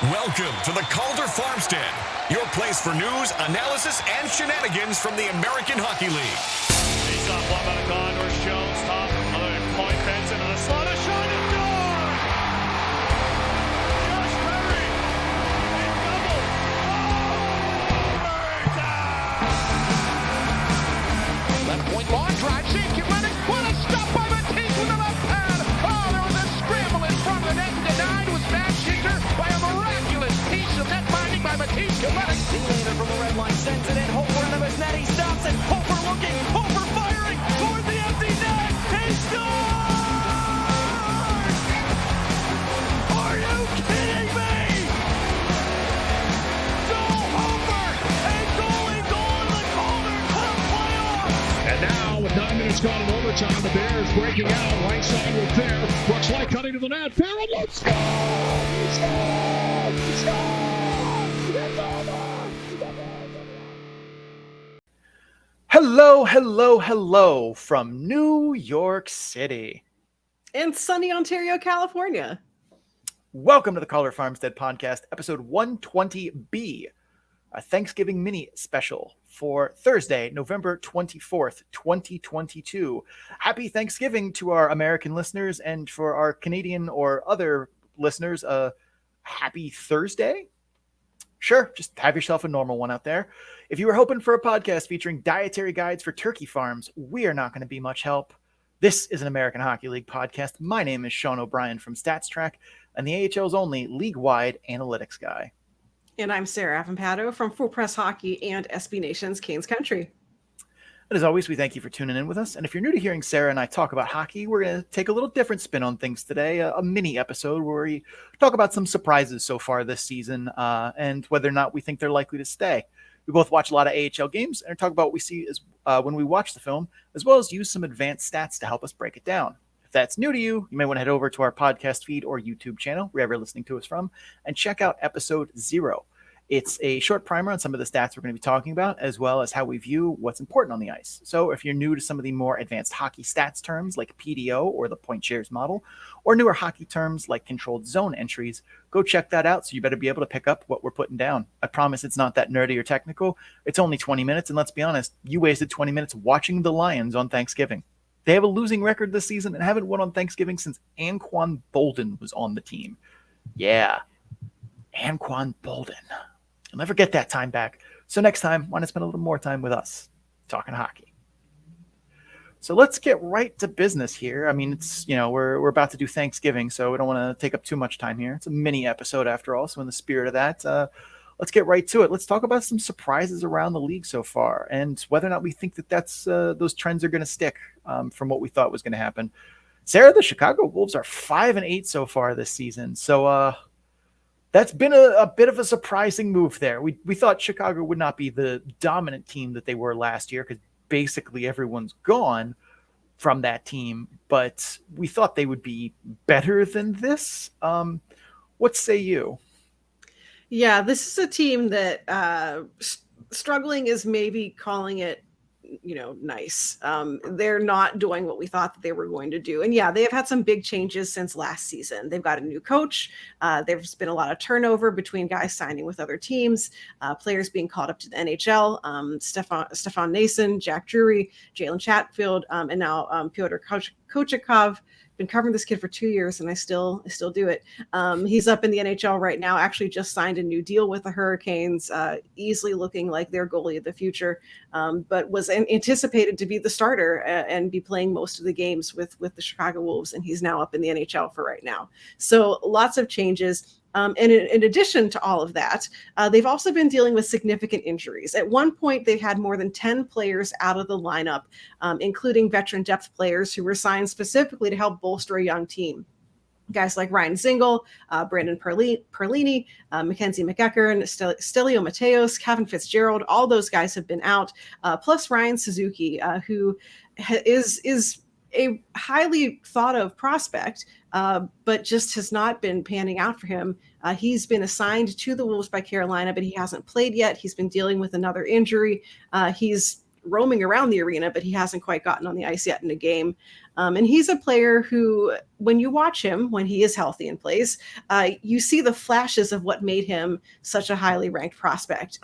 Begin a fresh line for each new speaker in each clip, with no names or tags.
Welcome to the Calder Farmstead, your place for news, analysis, and shenanigans from the American Hockey League.
He's up one by the Condors, Jones, top, other point bends into the slot, a shot and door! Josh Perry, in double, left point long drive, save, Kinetic, what a stop by Matisse with the left pad! Oh, there was a scramble in front of the net, denied was Matchinger by a miraculous piece of net binding by Matisse Kinetic.
D-laner from the red line sends it in, Hofer into his net, he stops it, Hofer looking, Hofer firing, toward the empty net, he scores! Are you kidding me? Joel Hofer, a goalie goal in the Calder Cup playoffs!
And now, with 9 minutes gone in overtime, the Bears breaking out. Right side with Fair. Brooks Light cutting to the net. Fair and let's go! It's
over! Hello from New York City.
And sunny Ontario, California.
Welcome to the Calder Farmstead podcast, episode 120B, a Thanksgiving mini special for Thursday, November 24th, 2022. Happy Thanksgiving to our American listeners, and for our Canadian or other listeners, happy Thursday. Sure, just have yourself a normal one out there. If you were hoping for a podcast featuring dietary guides for turkey farms, we are not going to be much help. This is an American Hockey League podcast. My name is Sean O'Brien from StatsTrack, and the AHL's only league-wide analytics guy.
And I'm Sarah Avampato from Full Press Hockey and SB Nation's Canes Country.
And as always, we thank you for tuning in with us. And if you're new to hearing Sarah and I talk about hockey, we're going to take a little different spin on things today, a mini episode where we talk about some surprises so far this season and whether or not we think they're likely to stay. We both watch a lot of AHL games and talk about what we see as when we watch the film, as well as use some advanced stats to help us break it down. If that's new to you, you may want to head over to our podcast feed or YouTube channel, wherever you're listening to us from, and check out episode 0. It's a short primer on some of the stats we're going to be talking about, as well as how we view what's important on the ice. So if you're new to some of the more advanced hockey stats terms like PDO or the point shares model, or newer hockey terms like controlled zone entries, go check that out. So you better be able to pick up what we're putting down. I promise it's not that nerdy or technical. It's only 20 minutes. And let's be honest, you wasted 20 minutes watching the Lions on Thanksgiving. They have a losing record this season and haven't won on Thanksgiving since Anquan Bolden was on the team. Yeah, Anquan Bolden. You'll never get that time back. So next time, why not spend a little more time with us talking hockey? So let's get right to business here. I mean, it's, we're about to do Thanksgiving, so we don't want to take up too much time here. It's a mini episode after all. So in the spirit of that, let's get right to it. Let's talk about some surprises around the league so far and whether or not we think that those trends are going to stick from what we thought was going to happen. Sarah, the Chicago Wolves are 5-8 so far this season. So, that's been a bit of a surprising move there. We thought Chicago would not be the dominant team that they were last year because basically everyone's gone from that team, but we thought they would be better than this. What say you?
Yeah, this is a team that struggling is maybe calling it nice. They're not doing what we thought that they were going to do. And yeah, they have had some big changes since last season. They've got a new coach. There's been a lot of turnover between guys signing with other teams, players being called up to the NHL. Stefan Nason, Jack Drury, Jalen Chatfield, and now Pyotr Kochekov. Been covering this kid for 2 years and I still do it. He's up in the NHL right now, actually just signed a new deal with the Hurricanes, easily looking like their goalie of the future, but was anticipated to be the starter and be playing most of the games with the Chicago Wolves. And he's now up in the NHL for right now. So lots of changes. And in addition to all of that, they've also been dealing with significant injuries. At one point, they had more than 10 players out of the lineup, including veteran depth players who were signed specifically to help bolster a young team. Guys like Ryan Zingle, Brandon Perlini, Mackenzie McEachern, Stelio Mateos, Kevin Fitzgerald, all those guys have been out, plus Ryan Suzuki, who is a highly thought of prospect, but just has not been panning out for him. He's been assigned to the Wolves by Carolina, but he hasn't played yet. He's been dealing with another injury. He's roaming around the arena, but he hasn't quite gotten on the ice yet in a game. And he's a player who, when you watch him, when he is healthy and plays, you see the flashes of what made him such a highly ranked prospect.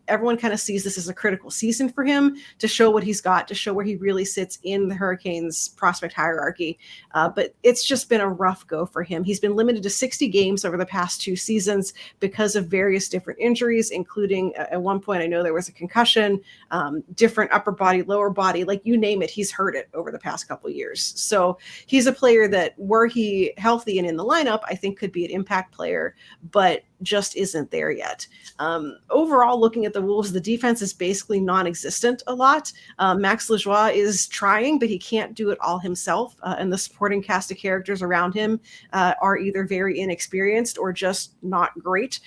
Everyone kind of sees this as a critical season for him to show what he's got, to show where he really sits in the Hurricanes prospect hierarchy. But it's just been a rough go for him. He's been limited to 60 games over the past 2 seasons because of various different injuries, including at one point, I know there was a concussion, different upper body, lower body, like you name it, he's heard it over the past couple of years. So he's a player that, were he healthy and in the lineup, I think could be an impact player, but just isn't there yet. Overall, looking at the Wolves, the defense is basically non-existent a lot. Max Lajoie is trying, but he can't do it all himself. And the supporting cast of characters around him are either very inexperienced or just not great.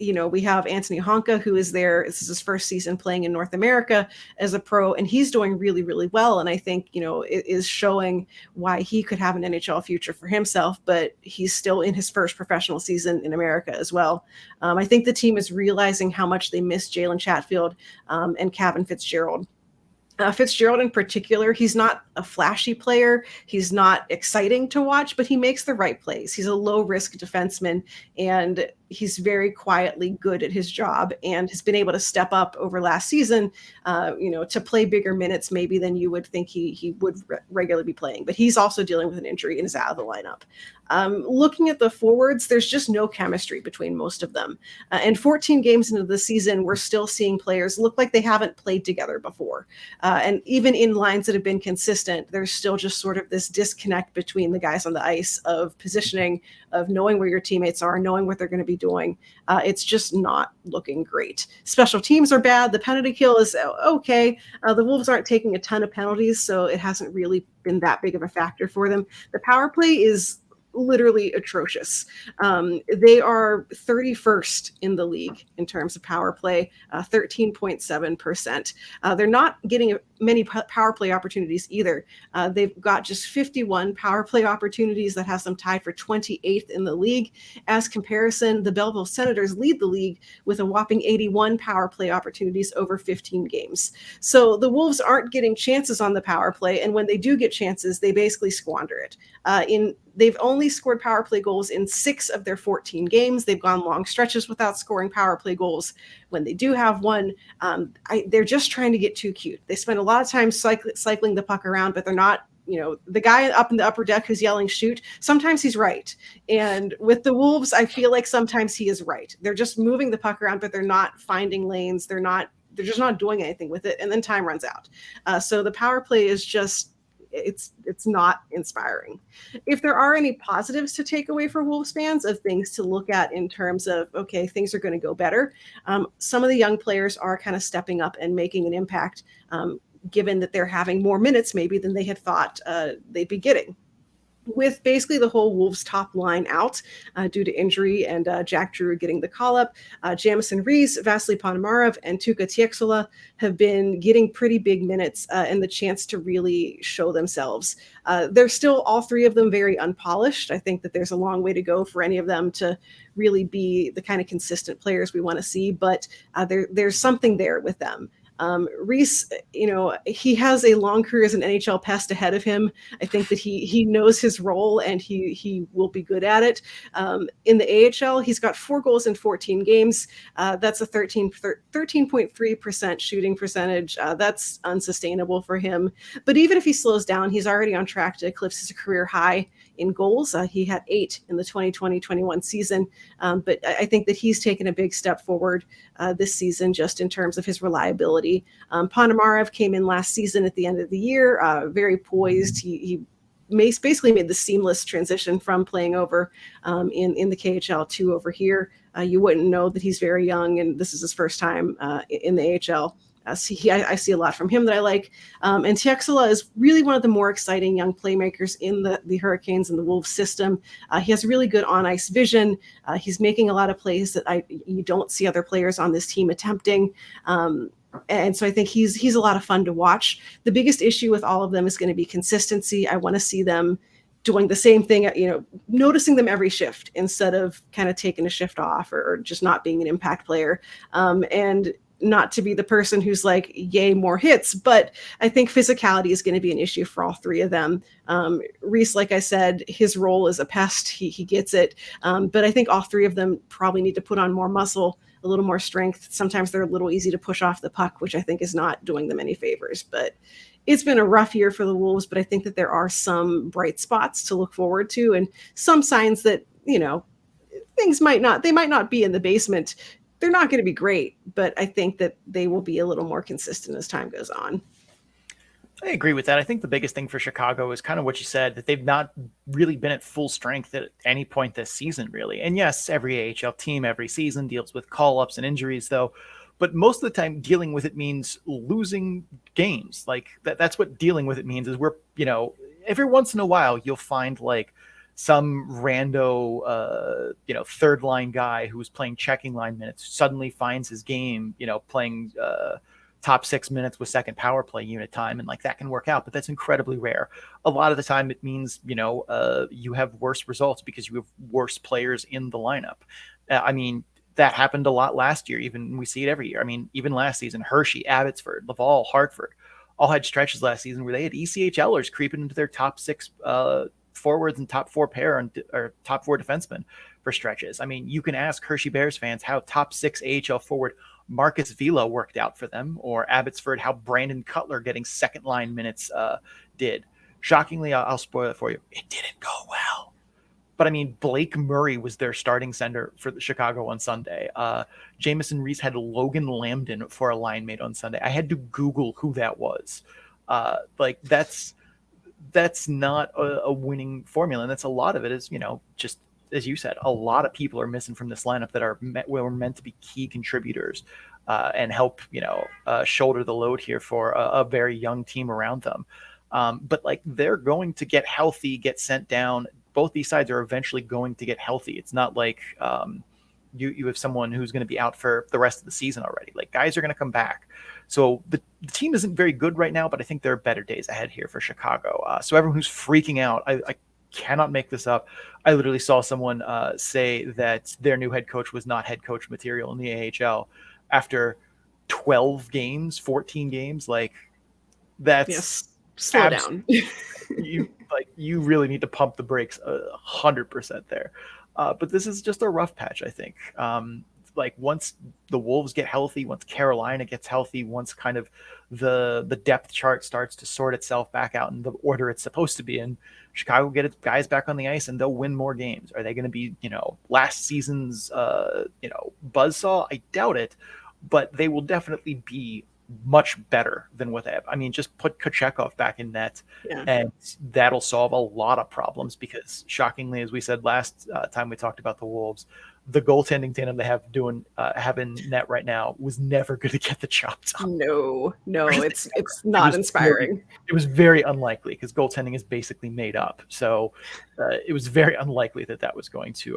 We have Anthony Honka, who is there. This is his first season playing in North America as a pro, and he's doing really, really well. And I think, it is showing why he could have an NHL future for himself, but he's still in his first professional season in America as well. I think the team is realizing how much they miss Jalen Chatfield and Kevin Fitzgerald. Fitzgerald in particular, he's not a flashy player. He's not exciting to watch, but he makes the right plays. He's a low-risk defenseman, and he's very quietly good at his job and has been able to step up over last season, to play bigger minutes maybe than you would think he would regularly be playing. But he's also dealing with an injury and is out of the lineup. Looking at the forwards, there's just no chemistry between most of them. And 14 games into the season, we're still seeing players look like they haven't played together before. And even in lines that have been consistent, there's still just sort of this disconnect between the guys on the ice of positioning, of knowing where your teammates are, knowing what they're going to be doing. It's just not looking great. Special teams are bad. The penalty kill is okay. The Wolves aren't taking a ton of penalties, so it hasn't really been that big of a factor for them. The power play is literally atrocious. They are 31st in the league in terms of power play, 13.7%. They're not getting many power play opportunities either. They've got just 51 power play opportunities. That has them tied for 28th in the league. As comparison, the Belleville Senators lead the league with a whopping 81 power play opportunities over 15 games. So the Wolves aren't getting chances on the power play, and when they do get chances, they basically squander it. They've only scored power play goals in 6 of their 14 games. They've gone long stretches without scoring power play goals. When they do have one, they're just trying to get too cute. They spend a lot of time cycling the puck around, but they're not, the guy up in the upper deck who's yelling shoot, sometimes he's right. And with the Wolves, I feel like sometimes he is right. They're just moving the puck around, but they're not finding lanes. They're just not doing anything with it. And then time runs out. So the power play is just, it's not inspiring. If there are any positives to take away for Wolves fans of things to look at in terms of, okay, things are going to go better, some of the young players are kind of stepping up and making an impact, given that they're having more minutes maybe than they had thought they'd be getting. With basically the whole Wolves top line out due to injury and Jack Drew getting the call-up, Jamison Rees, Vasily Ponomarev, and Tuukka Tieksola have been getting pretty big minutes and the chance to really show themselves. They're still, all 3 of them, very unpolished. I think that there's a long way to go for any of them to really be the kind of consistent players we want to see, but there's something there with them. Reese, he has a long career as an NHL pest ahead of him. I think that he knows his role and he will be good at it. In the AHL, he's got 4 goals in 14 games. That's a 13.3% shooting percentage. That's unsustainable for him. But even if he slows down, he's already on track to eclipse his career high in goals. He had 8 in the 2020-21 season. But I think that he's taken a big step forward this season just in terms of his reliability. Ponomarev came in last season at the end of the year, very poised. He basically made the seamless transition from playing over in the KHL to over here. You wouldn't know that he's very young, and this is his first time in the AHL. I see a lot from him that I like. And Tieksola is really one of the more exciting young playmakers in the Hurricanes and the Wolves system. He has really good on-ice vision. He's making a lot of plays that you don't see other players on this team attempting. And so I think he's a lot of fun to watch. The biggest issue with all of them is going to be consistency. I want to see them doing the same thing, noticing them every shift instead of kind of taking a shift off or just not being an impact player. And not to be the person who's like, yay, more hits, but I think physicality is going to be an issue for all three of them. Reese, like I said, his role is a pest. He gets it. But I think all three of them probably need to put on more muscle, a little more strength. Sometimes they're a little easy to push off the puck, which I think is not doing them any favors. But it's been a rough year for the Wolves, but I think that there are some bright spots to look forward to and some signs that, things might not be in the basement. They're not going to be great, but I think that they will be a little more consistent as time goes on.
I agree with that. I think the biggest thing for Chicago is kind of what you said, that they've not really been at full strength at any point this season, really. And yes, every AHL team every season deals with call-ups and injuries, though. But most of the time, dealing with it means losing games. Like that's what dealing with it means is every once in a while, you'll find like some rando, third line guy who's playing checking line minutes suddenly finds his game, playing top 6 minutes with second power play unit time. And like that can work out, but that's incredibly rare. A lot of the time it means, you have worse results because you have worse players in the lineup. That happened a lot last year. Even we see it every year. Even last season, Hershey, Abbotsford, Laval, Hartford all had stretches last season where they had ECHLers creeping into their top 6 forwards and top 4 pair or top 4 defensemen for stretches. You can ask Hershey Bears fans how top 6 AHL forward Marcus Vila worked out for them, or Abbotsford how Brandon Cutler getting second line minutes did. Shockingly, I'll spoil it for you. It didn't go well. But Blake Murray was their starting center for the Chicago on Sunday. Jamison Reese had Logan Lambden for a line mate on Sunday. I had to Google who that was. That's not a winning formula. And that's a lot of it is, just as you said, a lot of people are missing from this lineup that were meant to be key contributors and help, shoulder the load here for a very young team around them. But they're going to get healthy, get sent down. Both these sides are eventually going to get healthy. It's not like you have someone who's going to be out for the rest of the season already. Guys are going to come back. So the team isn't very good right now, but I think there are better days ahead here for Chicago. So everyone who's freaking out, I cannot make this up. I literally saw someone say that their new head coach was not head coach material in the AHL after 12 games, 14 games. That's
yes. Slow down.
You really need to pump the brakes 100% there. But this is just a rough patch, I think. Once the Wolves get healthy, once Carolina gets healthy, once kind of the depth chart starts to sort itself back out in the order it's supposed to be in, Chicago will get its guys back on the ice and they'll win more games. Are they going to be, last season's, buzzsaw? I doubt it, but they will definitely be much better than what they have. Just put Kochekov back in net, and that'll solve a lot of problems because, shockingly, as we said last time we talked about the Wolves, the goaltending tandem they have in net right now was never going to get the job done.
No, it's not inspiring.
It was very unlikely because goaltending is basically made up. So it was very unlikely that was going to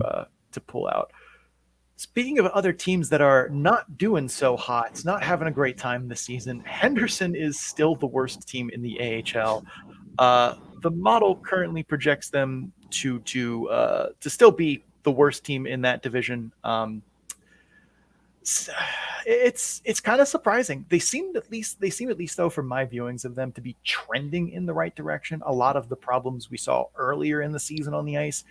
pull out. Speaking of other teams that are not doing so hot, not having a great time this season, Henderson is still the worst team in the AHL. The model currently projects them to still be the worst team in that division. It's kind of surprising. They seem at least though, from my viewings of them, to be trending in the right direction. A lot of the problems we saw earlier in the season on the ice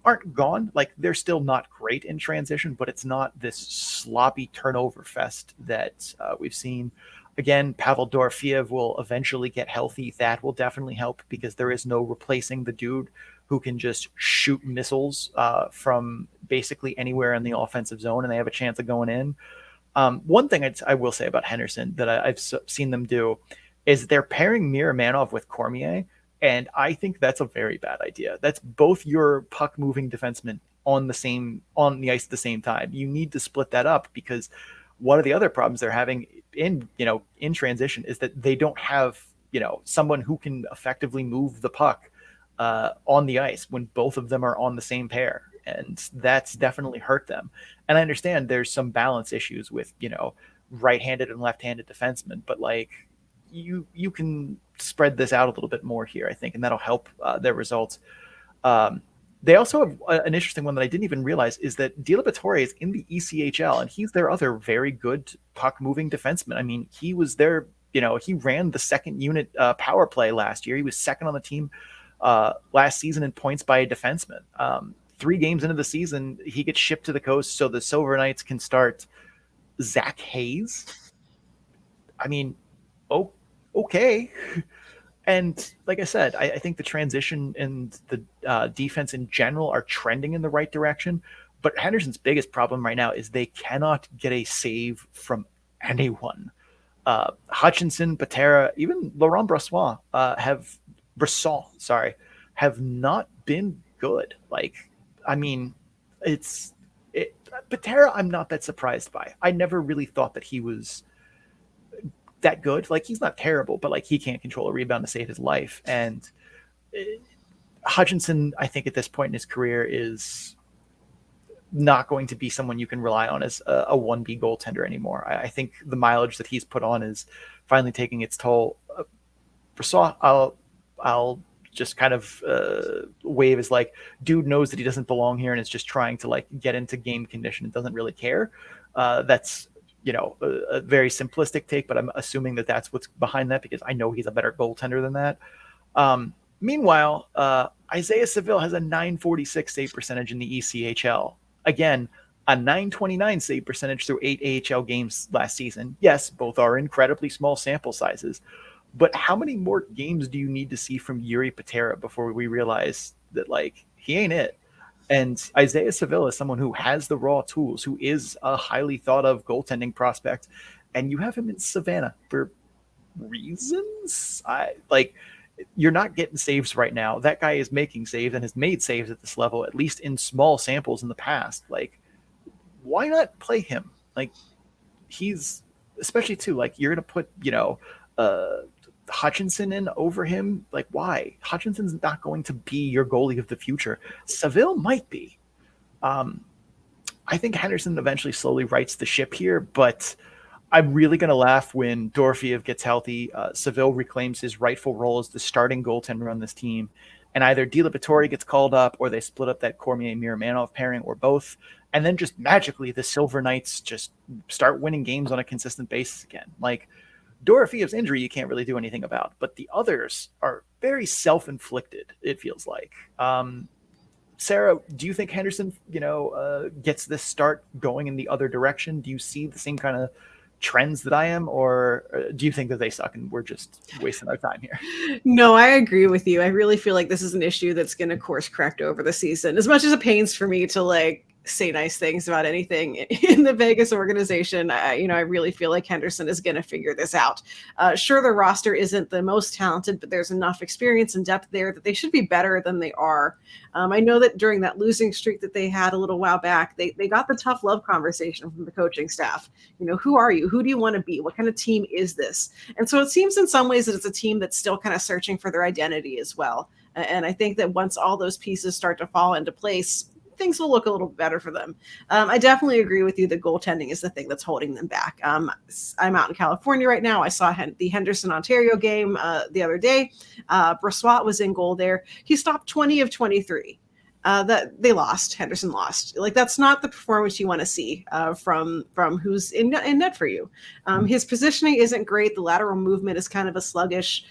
aren't gone. They're still not great in transition, but it's not this sloppy turnover fest that we've seen. Again, Pavel Dorofeev will eventually get healthy. That will definitely help because there is no replacing the dude who can just shoot missiles from basically anywhere in the offensive zone, and they have a chance of going in. One thing I will say about Henderson that I've seen them do is they're pairing Miramanov with Cormier, and I think that's a very bad idea. That's both your puck-moving defensemen on the ice at the same time. You need to split that up because one of the other problems they're having in transition is that they don't have someone who can effectively move the puck on the ice when both of them are on the same pair, and that's definitely hurt them. And I understand there's some balance issues with right-handed and left-handed defensemen, but you can spread this out a little bit more here, I think, and that'll help their results. They also have an interesting one that I didn't even realize is that Di Liberatore is in the ECHL, and he's their other very good puck-moving defenseman. I mean, he was there, he ran the second unit power play last year. He was second on the team last season in points by a defenseman. 3 games into the season, he gets shipped to the coast so the Silver Knights can start Zach Hayes. I mean, okay. And like I said, I think the transition and the defense in general are trending in the right direction. But Henderson's biggest problem right now is they cannot get a save from anyone. Hutchinson, Patera, even Laurent Brossoit have not been good. Patera, I'm not that surprised by. I never really thought that he was that good. He's not terrible, but he can't control a rebound to save his life. And Hutchinson, I think at this point in his career, is not going to be someone you can rely on as a 1B goaltender anymore. I think the mileage that he's put on is finally taking its toll. Brossoit, I'll just kind of wave as dude knows that he doesn't belong here and is just trying to get into game condition and doesn't really care. That's a very simplistic take, but I'm assuming that that's what's behind that because I know he's a better goaltender than that. Meanwhile, Isaiah Seville has a .946 save percentage in the ECHL. Again, a .929 save percentage through 8 AHL games last season. Yes, both are incredibly small sample sizes, but how many more games do you need to see from Yuri Patera before we realize that he ain't it? And Isaiah Seville is someone who has the raw tools, who is a highly thought of goaltending prospect, and you have him in Savannah for reasons. You're not getting saves right now. That guy is making saves and has made saves at this level, at least in small samples in the past. Why not play him? He's especially too, you're going to put, Hutchinson in over him. Why? Hutchinson's not going to be your goalie of the future. Seville might be. I think Henderson eventually slowly rights the ship here, but I'm really going to laugh when Dorofeev gets healthy. Seville reclaims his rightful role as the starting goaltender on this team, and either Di Liberatore gets called up or they split up that Cormier-Miramanov pairing or both, and then just magically the Silver Knights just start winning games on a consistent basis again. Dorofeev's injury you can't really do anything about, but the others are very self-inflicted, it feels like. Sarah, do you think Henderson, gets this start going in the other direction? Do you see the same kind of trends that I am, or do you think that they suck and we're just wasting our time here?
No, I agree with you. I really feel like this is an issue that's going to course correct over the season. As much as it pains for me to say nice things about anything in the Vegas organization, I really feel like Henderson is going to figure this out. Sure, the roster isn't the most talented, but there's enough experience and depth there that they should be better than they are. I know that during that losing streak that they had a little while back, they got the tough love conversation from the coaching staff. Who are you? Who do you want to be? What kind of team is this? And so it seems in some ways that it's a team that's still kind of searching for their identity as well. And I think that once all those pieces start to fall into place, things will look a little better for them. I definitely agree with you that goaltending is the thing that's holding them back. I'm out in California right now. I saw the Henderson, Ontario game the other day. Brossoit was in goal there. He stopped 20 of 23. That they lost. Henderson lost. That's not the performance you want to see from who's in net for you. His positioning isn't great. The lateral movement is kind of a sluggish,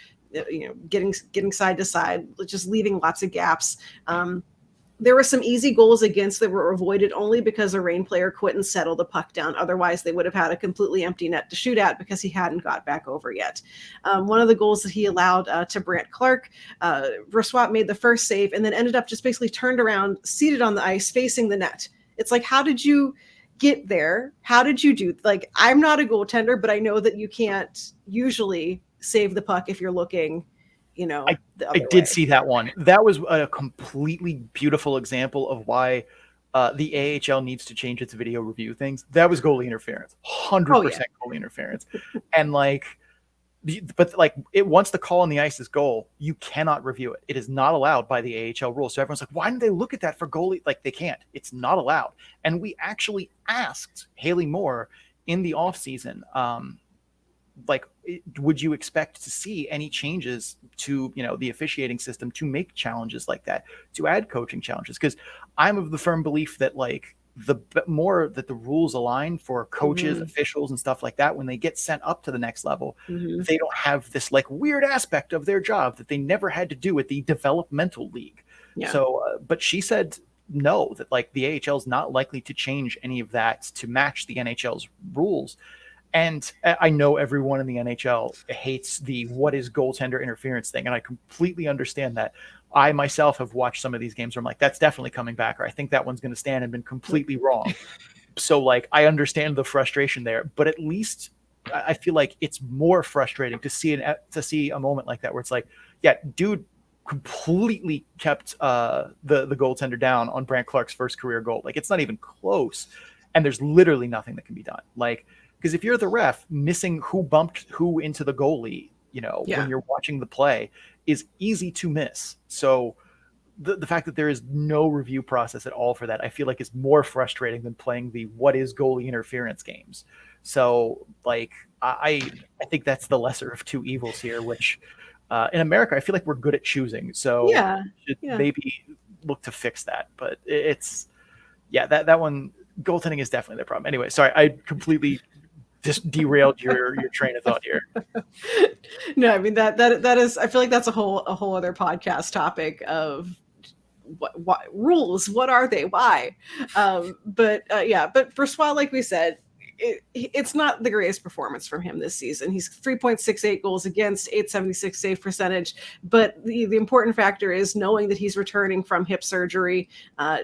getting side to side, just leaving lots of gaps. There were some easy goals against that were avoided only because a Reign player couldn't settle the puck down. Otherwise, they would have had a completely empty net to shoot at because he hadn't got back over yet. One of the goals that he allowed to Brant Clark, Brossoit made the first save and then ended up just basically turned around, seated on the ice, facing the net. It's how did you get there? How did you do? I'm not a goaltender, but I know that you can't usually save the puck if you're looking I did see that one. That was a completely beautiful example of why the AHL needs to change its video review things. That was goalie interference, 100% goalie interference. And once the call on the ice is goal, you cannot review it. It is not allowed by the AHL rules. So everyone's like, why didn't they look at that for goalie? They can't. It's not allowed. And we actually asked Haley Moore in the offseason,
like, would you expect to see any changes to, the officiating system to make challenges like that, to add coaching challenges? Because I'm of the firm belief that, like, the more that the rules align for coaches, officials, and stuff like that, when they get sent up to the next level, they don't have this like weird aspect of their job that they never had to do with the developmental league.
Yeah.
So, but she said no, that like the AHL is not likely to change any of that to match the NHL's rules. And I know everyone in the NHL hates the what is goaltender interference thing, and I completely understand that. I myself have watched some of these games where I'm like, that's definitely coming back, or I think that one's going to stand, and been completely wrong. So like, I understand the frustration there, but at least I feel like it's more frustrating to see a moment like that where it's like, yeah, dude completely kept the goaltender down on Brandt Clark's first career goal. Like, it's not even close, and there's literally nothing that can be done. Like, because if you're the ref, missing who bumped who into the goalie, when you're watching the play, is easy to miss. So the fact that there is no review process at all for that, I feel like is more frustrating than playing the what is goalie interference games. So like, I think that's the lesser of two evils here, which in America, I feel like we're good at choosing. So maybe look to fix that. But that one, goaltending is definitely the problem. Anyway, sorry, I completely just derailed your train of thought here.
No, I mean that is, I feel like that's a whole other podcast topic of what rules, what are they, why? But Brossoit, like we said, it's not the greatest performance from him this season. He's 3.68 goals against, 876 save percentage. But the important factor is knowing that he's returning from hip surgery,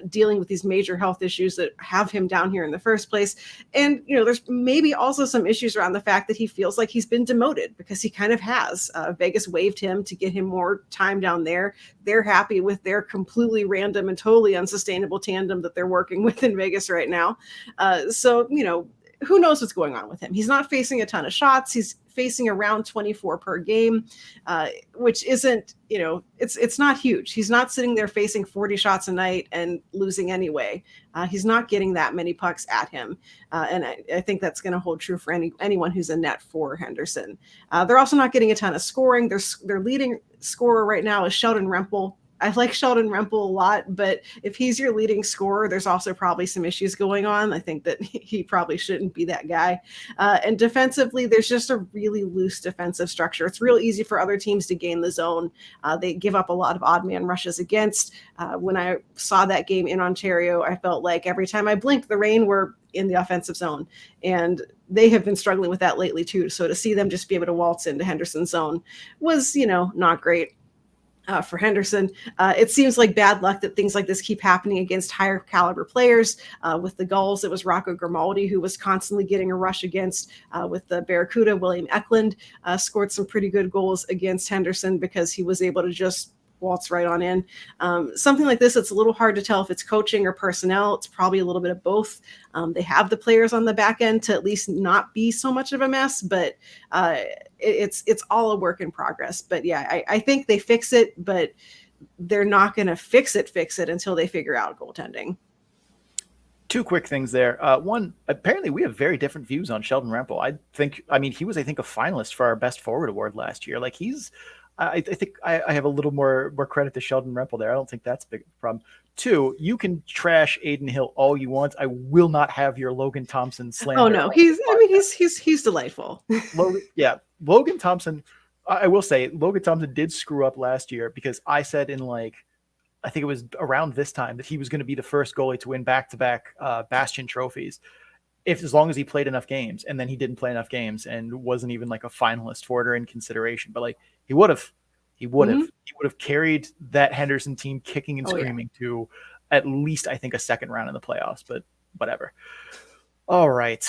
dealing with these major health issues that have him down here in the first place. And, there's maybe also some issues around the fact that he feels like he's been demoted, because he kind of has. Vegas waived him to get him more time down there. They're happy with their completely random and totally unsustainable tandem that they're working with in Vegas right now. So, who knows what's going on with him? He's not facing a ton of shots. He's facing around 24 per game, which isn't, it's not huge. He's not sitting there facing 40 shots a night and losing anyway. He's not getting that many pucks at him. And I think that's going to hold true for anyone who's in net for Henderson. They're also not getting a ton of scoring. Their leading scorer right now is Sheldon Rempel. I like Sheldon Rempel a lot, but if he's your leading scorer, there's also probably some issues going on. I think that he probably shouldn't be that guy. And defensively, there's just a really loose defensive structure. It's real easy for other teams to gain the zone. They give up a lot of odd man rushes against. When I saw that game in Ontario, I felt like every time I blinked, the Reign were in the offensive zone. And they have been struggling with that lately too. So to see them just be able to waltz into Henderson's zone was, not great. For Henderson, it seems like bad luck that things like this keep happening against higher caliber players. With the Gulls, it was Rocco Grimaldi who was constantly getting a rush against. With the Barracuda, William Eklund scored some pretty good goals against Henderson because he was able to just waltz right on in. Something like this, it's a little hard to tell if it's coaching or personnel. It's probably a little bit of both. They have the players on the back end to at least not be so much of a mess, but it's all a work in progress. But yeah, I think they fix it, but they're not going to fix it until they figure out goaltending.
Two quick things there. One, apparently we have very different views on Sheldon Rempel. He was, I think, a finalist for our best forward award last year. Like, I think I have a little more credit to Sheldon Rempel there. I don't think that's a big problem. Two, you can trash Aiden Hill all you want. I will not have your Logan Thompson slander.
Oh no, he's delightful.
Logan Thompson. I will say Logan Thompson did screw up last year, because I said I think it was around this time, that he was going to be the first goalie to win back-to-back Bastion trophies, as long as he played enough games. And then he didn't play enough games and wasn't even like a finalist for it or in consideration. But like, he would have carried that Henderson team kicking and screaming to at least, I think, a second round in the playoffs. But whatever. All right,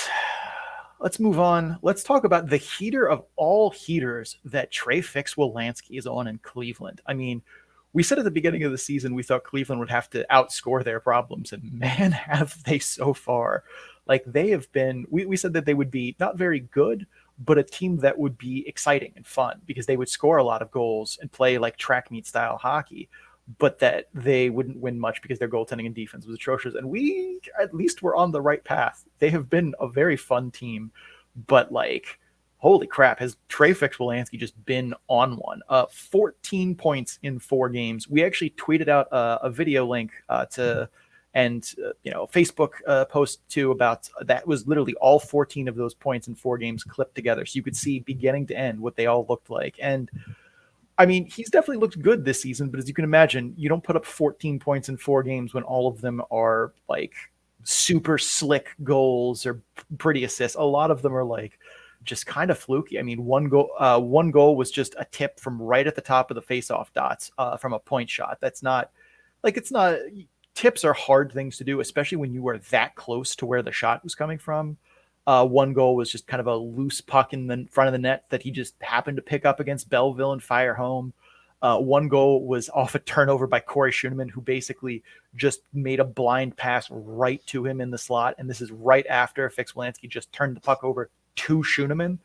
let's move on. Let's talk about the heater of all heaters that Trey Fix-Wolansky is on in Cleveland. I mean, we said at the beginning of the season we thought Cleveland would have to outscore their problems, and man, have they so far. Like, they have been, we said that they would be not very good, but a team that would be exciting and fun, because they would score a lot of goals and play like track meet style hockey, but that they wouldn't win much because their goaltending and defense was atrocious. And we at least were on the right path. They have been a very fun team, but like, holy crap, has Trey Fix-Wolanski just been on one? 14 points in 4 games. We actually tweeted out a video link to Facebook post too about that. Was literally all 14 of those points in 4 games clipped together, so you could see beginning to end what they all looked like. And I mean, he's definitely looked good this season, but as you can imagine, you don't put up 14 points in 4 games when all of them are like super slick goals or pretty assists. A lot of them are like just kind of fluky. I mean, one goal was just a tip from right at the top of the face-off dots from a point shot. That's not like, it's not, tips are hard things to do, especially when you are that close to where the shot was coming from. One goal was just kind of a loose puck in the front of the net that he just happened to pick up against Belleville and fire home. One goal was off a turnover by Corey Schoenemann, who basically just made a blind pass right to him in the slot. And this is right after Fix-Wolanski just turned the puck over to Schoenemann.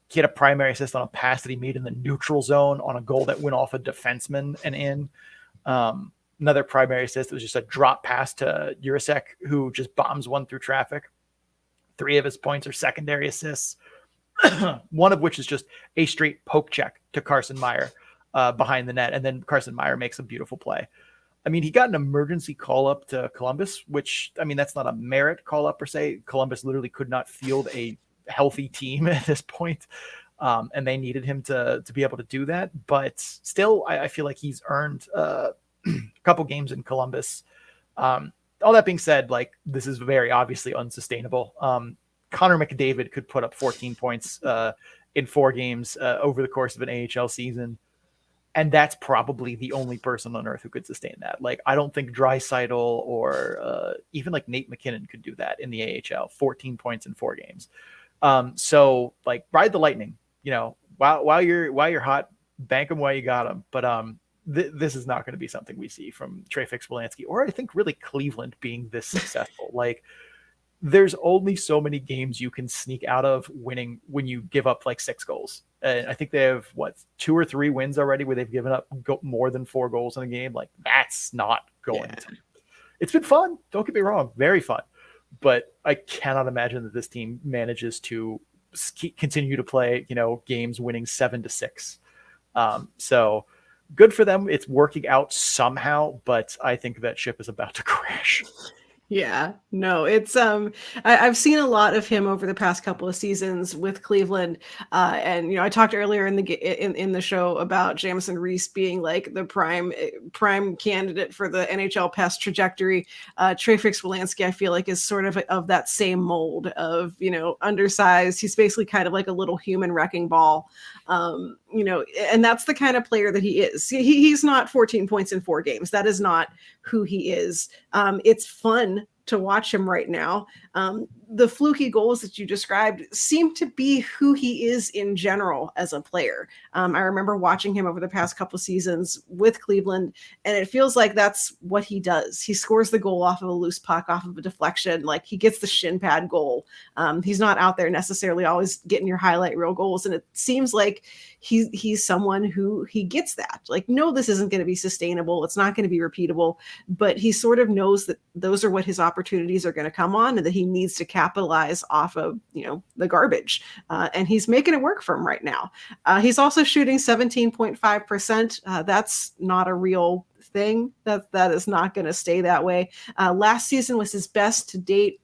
He had a primary assist on a pass that he made in the neutral zone on a goal that went off a defenseman and in. Another primary assist was just a drop pass to Jurasek, who just bombs one through traffic. 3 of his points are secondary assists, one of which is just a straight poke check to Carson Meyer behind the net. And then Carson Meyer makes a beautiful play. I mean, he got an emergency call up to Columbus, which, I mean, that's not a merit call up per se. Columbus literally could not field a healthy team at this point. And they needed him to be able to do that. But still, I feel like he's earned a couple games in Columbus. All that being said, like, this is very obviously unsustainable. Connor McDavid could put up 14 points in 4 games over the course of an AHL season. And that's probably the only person on earth who could sustain that. Like, I don't think Draisaitl or even like Nate McKinnon could do that in the AHL, 14 points in 4 games. So like, ride the lightning, you know, while you're hot, bank them while you got them. But this is not going to be something we see from Trey Fix-Wolanski, or I think really Cleveland being this successful. Like, there's only so many games you can sneak out of winning when you give up like 6 goals. And I think they have 2 or 3 wins already where they've given up more than 4 goals in a game. Like, that's not going to. It's been fun. Don't get me wrong. Very fun. But I cannot imagine that this team manages to continue to play, games winning 7-6. So good for them. It's working out somehow, but I think that ship is about to crash.
Yeah, no, it's I've seen a lot of him over the past couple of seasons with Cleveland, and I talked earlier in the show about Jamison Reese being like the prime candidate for the NHL pest trajectory. Trey Fix-Wolanski, I feel like, is sort of that same mold of undersized. He's basically kind of like a little human wrecking ball, and that's the kind of player that he is. He's not 14 points in 4 games. That is not who he is. It's fun to watch him right now. The fluky goals that you described seem to be who he is in general as a player. I remember watching him over the past couple of seasons with Cleveland, and it feels like that's what he does. He scores the goal off of a loose puck, off of a deflection. Like, he gets the shin pad goal. He's not out there necessarily always getting your highlight reel goals. And it seems like he's someone who he gets that. Like, no, this isn't going to be sustainable. It's not going to be repeatable, but he sort of knows that those are what his opportunities are going to come on, and that he needs to capitalize off of, the garbage. And he's making it work for him right now. He's also shooting 17.5%. That's not a real thing. That is not going to stay that way. Last season was his best to date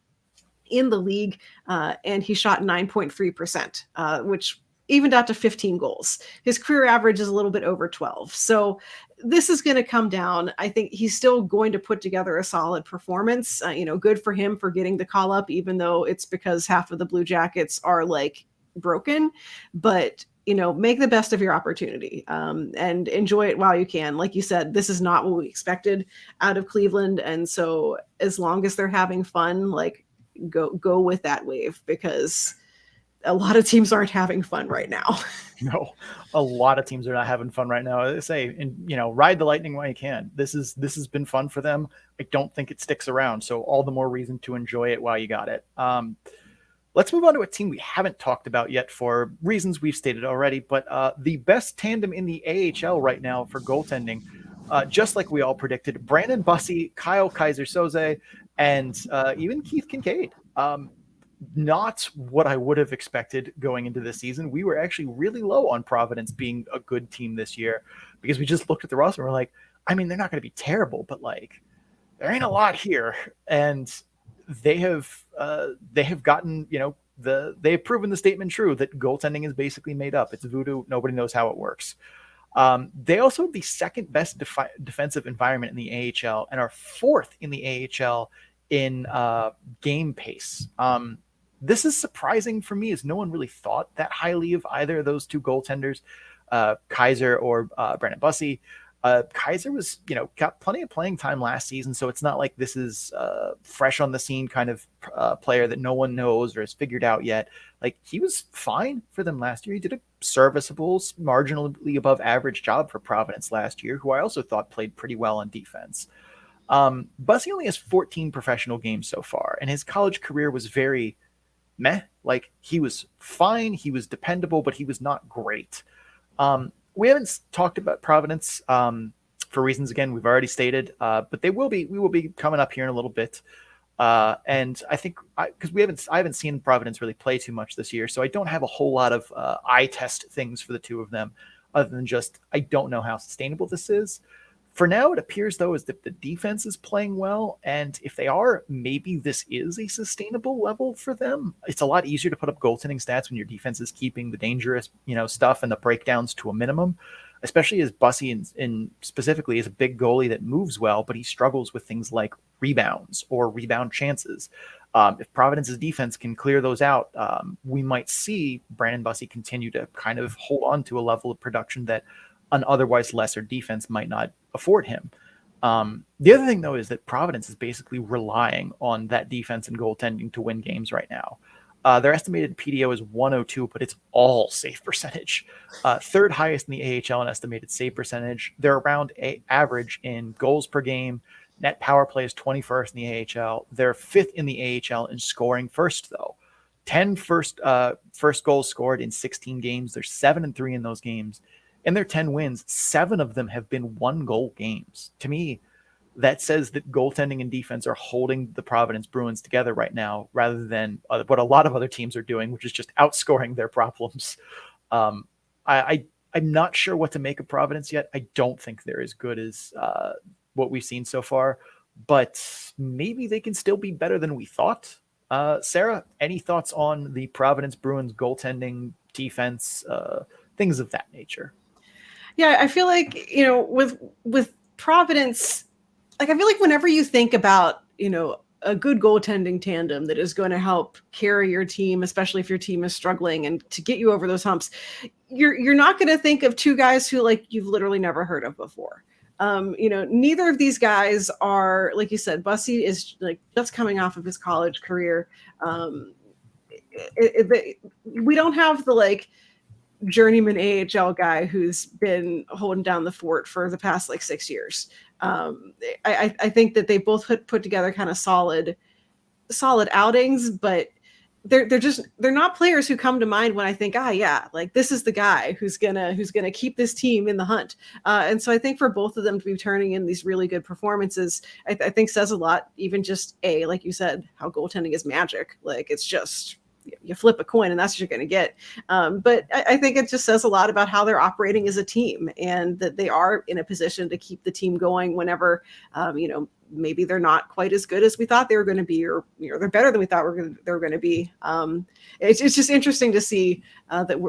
in the league, and he shot 9.3%, which evened out to 15 goals. His career average is a little bit over 12. So this is going to come down. I think he's still going to put together a solid performance. Good for him for getting the call up, even though it's because half of the Blue Jackets are like broken. But make the best of your opportunity and enjoy it while you can. Like you said, this is not what we expected out of Cleveland. And so as long as they're having fun, like, go with that wave, because a lot of teams aren't having fun right now.
No, a lot of teams are not having fun right now. I say, and ride the lightning while you can. This has been fun for them. I don't think it sticks around, so all the more reason to enjoy it while you got it. Let's move on to a team we haven't talked about yet for reasons we've stated already, but the best tandem in the AHL right now for goaltending, just like we all predicted, Brandon Bussey, Kyle Kaiser-Soze, and even Keith Kincaid. not what I would have expected going into this season. We were actually really low on Providence being a good team this year because we just looked at the roster and we're like, I mean, they're not going to be terrible, but like there ain't a lot here. And they have gotten, they've proven the statement true that goaltending is basically made up. It's voodoo. Nobody knows how it works. They also have the second best defensive environment in the AHL and are fourth in the AHL in game pace. This is surprising for me as no one really thought that highly of either of those two goaltenders, Kaiser or Brandon Bussey. Kaiser was, got plenty of playing time last season, so it's not like this is fresh on the scene kind of player that no one knows or has figured out yet. Like, he was fine for them last year. He did a serviceable, marginally above average job for Providence last year, who I also thought played pretty well on defense. Bussey only has 14 professional games so far, and his college career was very meh. Like, he was fine, he was dependable, but he was not great. We haven't talked about Providence for reasons, again, we've already stated, but we will be coming up here in a little bit. And I think because I haven't seen Providence really play too much this year, so I don't have a whole lot of eye test things for the two of them, other than just I don't know how sustainable this is. For now, it appears, though, as if the defense is playing well, and if they are, maybe this is a sustainable level for them. It's a lot easier to put up goaltending stats when your defense is keeping the dangerous, stuff and the breakdowns to a minimum, especially as Bussey in specifically is a big goalie that moves well, but he struggles with things like rebounds or rebound chances. If Providence's defense can clear those out, we might see Brandon Bussey continue to kind of hold on to a level of production that an otherwise lesser defense might not afford him. The other thing, though, is that Providence is basically relying on that defense and goaltending to win games right now. Their estimated PDO is 102, but it's all save percentage. Third highest in the AHL in estimated save percentage. They're around average in goals per game. Net power play is 21st in the AHL. They're fifth in the AHL in scoring first, though. 10 first goals scored in 16 games. They're 7-3 in those games. In their 10 wins, 7 of them have been 1-goal games. To me, that says that goaltending and defense are holding the Providence Bruins together right now, rather than what a lot of other teams are doing, which is just outscoring their problems. I'm not sure what to make of Providence yet. I don't think they're as good as what we've seen so far, but maybe they can still be better than we thought. Sarah, any thoughts on the Providence Bruins goaltending, defense, things of that nature?
Yeah, I feel like, with Providence, like, I feel like whenever you think about, a good goaltending tandem that is going to help carry your team, especially if your team is struggling and to get you over those humps, you're not going to think of two guys who, like, you've literally never heard of before. Neither of these guys are, like you said, Bussey is like just coming off of his college career. We don't have the like journeyman AHL guy who's been holding down the fort for the past like 6 years. I think that they both put together kind of solid outings, but they're not players who come to mind when I think, like this is the guy who's gonna keep this team in the hunt. And so I think for both of them to be turning in these really good performances, I think says a lot. Even just like you said, how goaltending is magic. Like, it's just, you flip a coin and that's what you're going to get. But I think it just says a lot about how they're operating as a team, and that they are in a position to keep the team going whenever, maybe they're not quite as good as we thought they were going to be, or they're better than we thought they were going to be. It's just interesting to see that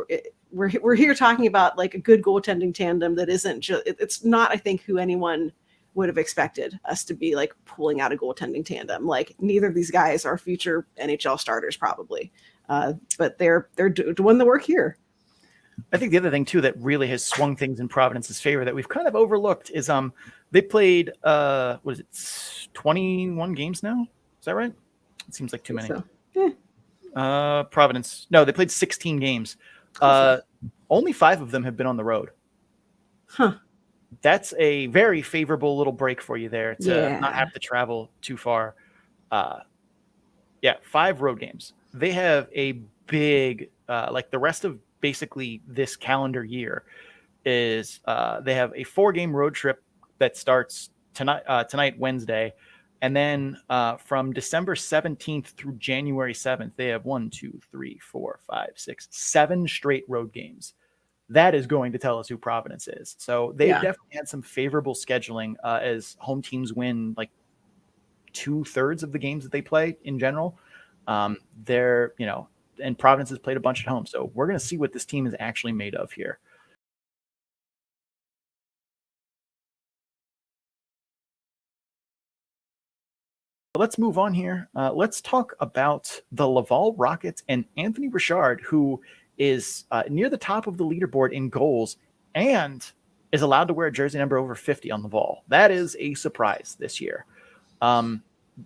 we're here talking about like a good goaltending tandem that isn't just, it's not, I think, who anyone would have expected us to be like pulling out a goaltending tandem. Like, neither of these guys are future NHL starters probably, but they're doing the work here.
I think the other thing too that really has swung things in Providence's favor that we've kind of overlooked is they played 21 games now. Is that right? It seems like too many. So. Providence. No, they played 16 games. Only 5 of them have been on the road.
Huh.
That's a very favorable little break for you there to not have to travel too far. 5 road games. They have a big, like the rest of basically this calendar year is they have a 4-game road trip that starts tonight, Wednesday. And then from December 17th through January 7th, they have 7 straight road games. That is going to tell us who Providence is. So they've definitely had some favorable scheduling as home teams win like 2/3 of the games that they play in general. They're, and Providence has played a bunch at home. So we're going to see what this team is actually made of here. Let's move on here. Let's talk about the Laval Rocket and Anthony Richard, who is near the top of the leaderboard in goals and is allowed to wear a jersey number over 50 on Laval. That is a surprise this year. One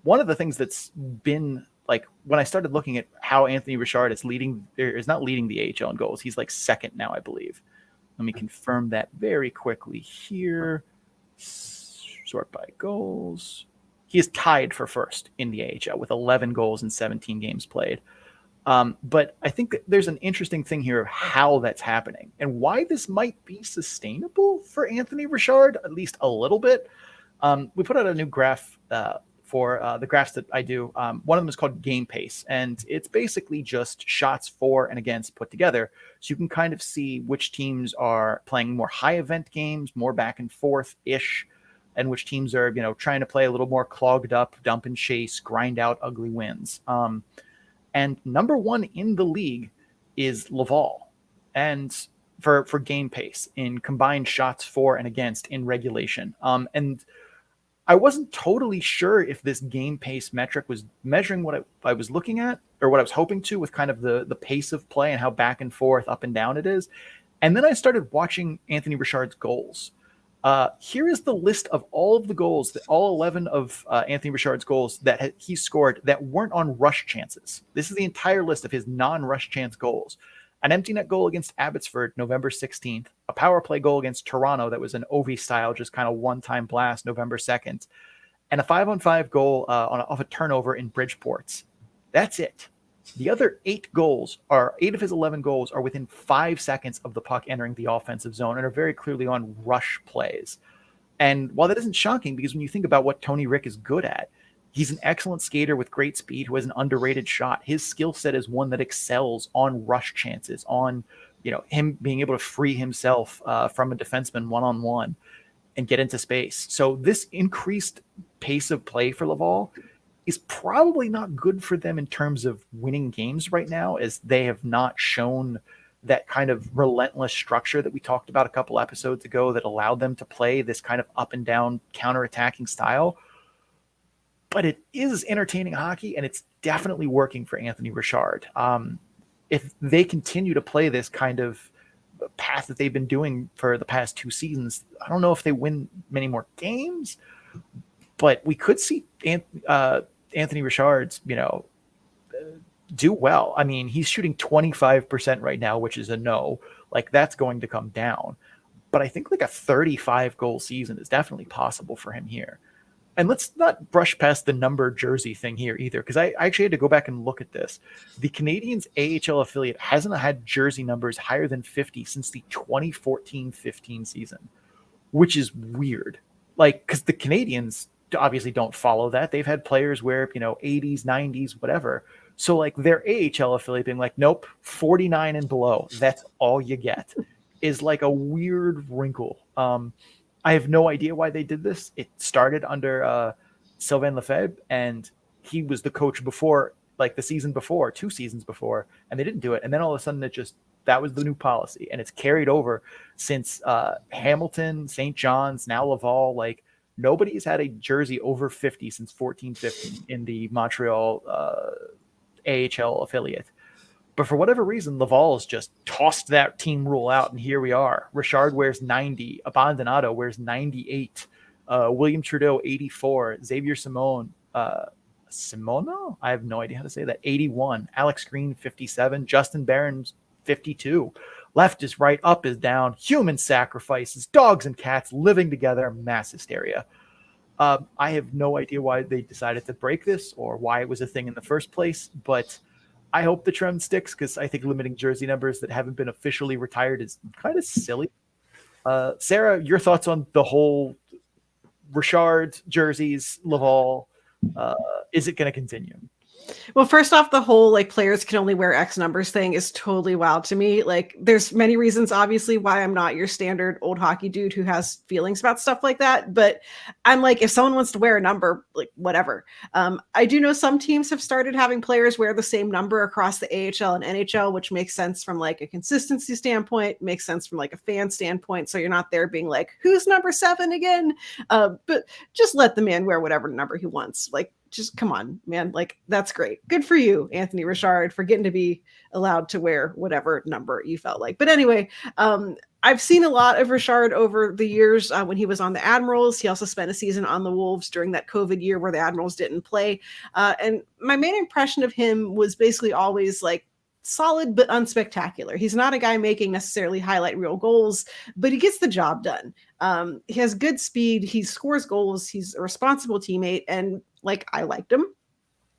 of the things that's been like when I started looking at how Anthony Richard is not leading the AHL in goals. He's like second now, I believe. Let me confirm that very quickly here. Sort by goals. He is tied for first in the AHL with 11 goals in 17 games played. But I think that there's an interesting thing here of how that's happening and why this might be sustainable for Anthony Richard, at least a little bit. We put out a new graph for the graphs that I do. One of them is called game pace, and it's basically just shots for and against put together. So you can kind of see which teams are playing more high event games, more back and forth-ish, and which teams are, trying to play a little more clogged up, dump and chase, grind out ugly wins. And number one in the league is Laval, and for game pace in combined shots for and against in regulation. And I wasn't totally sure if this game pace metric was measuring what I was looking at or what I was hoping to with kind of the pace of play and how back and forth, up and down it is. And then I started watching Anthony Richard's goals. Here is the list of all of the goals, all 11 of Anthony Richard's goals that he scored that weren't on rush chances. This is the entire list of his non-rush chance goals. An empty net goal against Abbotsford, November 16th. A power play goal against Toronto that was an OV style, just kind of one-time blast, November 2nd. And a 5-on-5 goal off a turnover in Bridgeport. That's it. The other 8 of his 11 goals are within 5 seconds of the puck entering the offensive zone and are very clearly on rush plays. And while that isn't shocking, because when you think about what Tony Rick is good at, he's an excellent skater with great speed who has an underrated shot. His skill set is one that excels on rush chances, on him being able to free himself from a defenseman one-on-one and get into space. So this increased pace of play for Laval is probably not good for them in terms of winning games right now, as they have not shown that kind of relentless structure that we talked about a couple episodes ago that allowed them to play this kind of up and down counterattacking style. But it is entertaining hockey, and it's definitely working for Anthony Richard. If they continue to play this kind of path that they've been doing for the past 2 seasons, I don't know if they win many more games, but we could see Anthony Richard's, do well. I mean, he's shooting 25% right now, which is a no. Like, that's going to come down. But I think like a 35 goal season is definitely possible for him here. And let's not brush past the number jersey thing here either, because I actually had to go back and look at this. The Canadiens AHL affiliate hasn't had jersey numbers higher than 50 since the 2014-15 season, which is weird. Like, because the Canadiens obviously don't follow that. They've had players wear, 80s, 90s, whatever. So like their AHL affiliate being like, nope, 49 and below, that's all you get, is like a weird wrinkle. I have no idea why they did this. It started under Sylvain Lefebvre, and he was the coach before, like the season before, 2 seasons before, and they didn't do it. And then all of a sudden that was the new policy, and it's carried over since Hamilton, St. John's, now Laval. Like, nobody's had a jersey over 50 since 14-15 in the Montreal AHL affiliate. But for whatever reason, Laval's just tossed that team rule out, and here we are. Richard wears 90. Abandonado wears 98. William Trudeau, 84. Xavier Simono, I have no idea how to say that, 81. Alex Green, 57. Justin Barron's 52. Left is right, up is down. Human sacrifices, dogs and cats living together, mass hysteria. I have no idea why they decided to break this or why it was a thing in the first place, but I hope the trend sticks, because I think limiting jersey numbers that haven't been officially retired is kind of silly. Sarah, your thoughts on the whole Richard jerseys, Laval, Is it going to continue?
Well, first off, the whole like players can only wear X numbers thing is totally wild to me. Like, there's many reasons, obviously, why I'm not your standard old hockey dude who has feelings about stuff like that. But I'm like, if someone wants to wear a number, like whatever. I do know some teams have started having players wear the same number across the AHL and NHL, which makes sense from like a consistency standpoint, makes sense from like a fan standpoint. So you're not there being like, who's number 7 again? But just let the man wear whatever number he wants. Like, just come on, man. Like, that's great. Good for you, Anthony Richard, for getting to be allowed to wear whatever number you felt like. But anyway, I've seen a lot of Richard over the years when he was on the Admirals. He also spent a season on the Wolves during that COVID year where the Admirals didn't play. And my main impression of him was basically always like, solid but unspectacular. He's not a guy making necessarily highlight reel goals, but he gets the job done. He has good speed. He scores goals. He's a responsible teammate. And like, I liked him.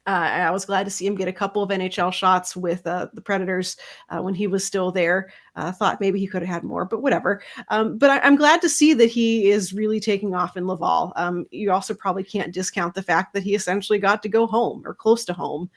I was glad to see him get a couple of NHL shots with the Predators when he was still there. Thought maybe he could have had more, but whatever. But I'm glad to see that he is really taking off in Laval. You also probably can't discount the fact that he essentially got to go home or close to home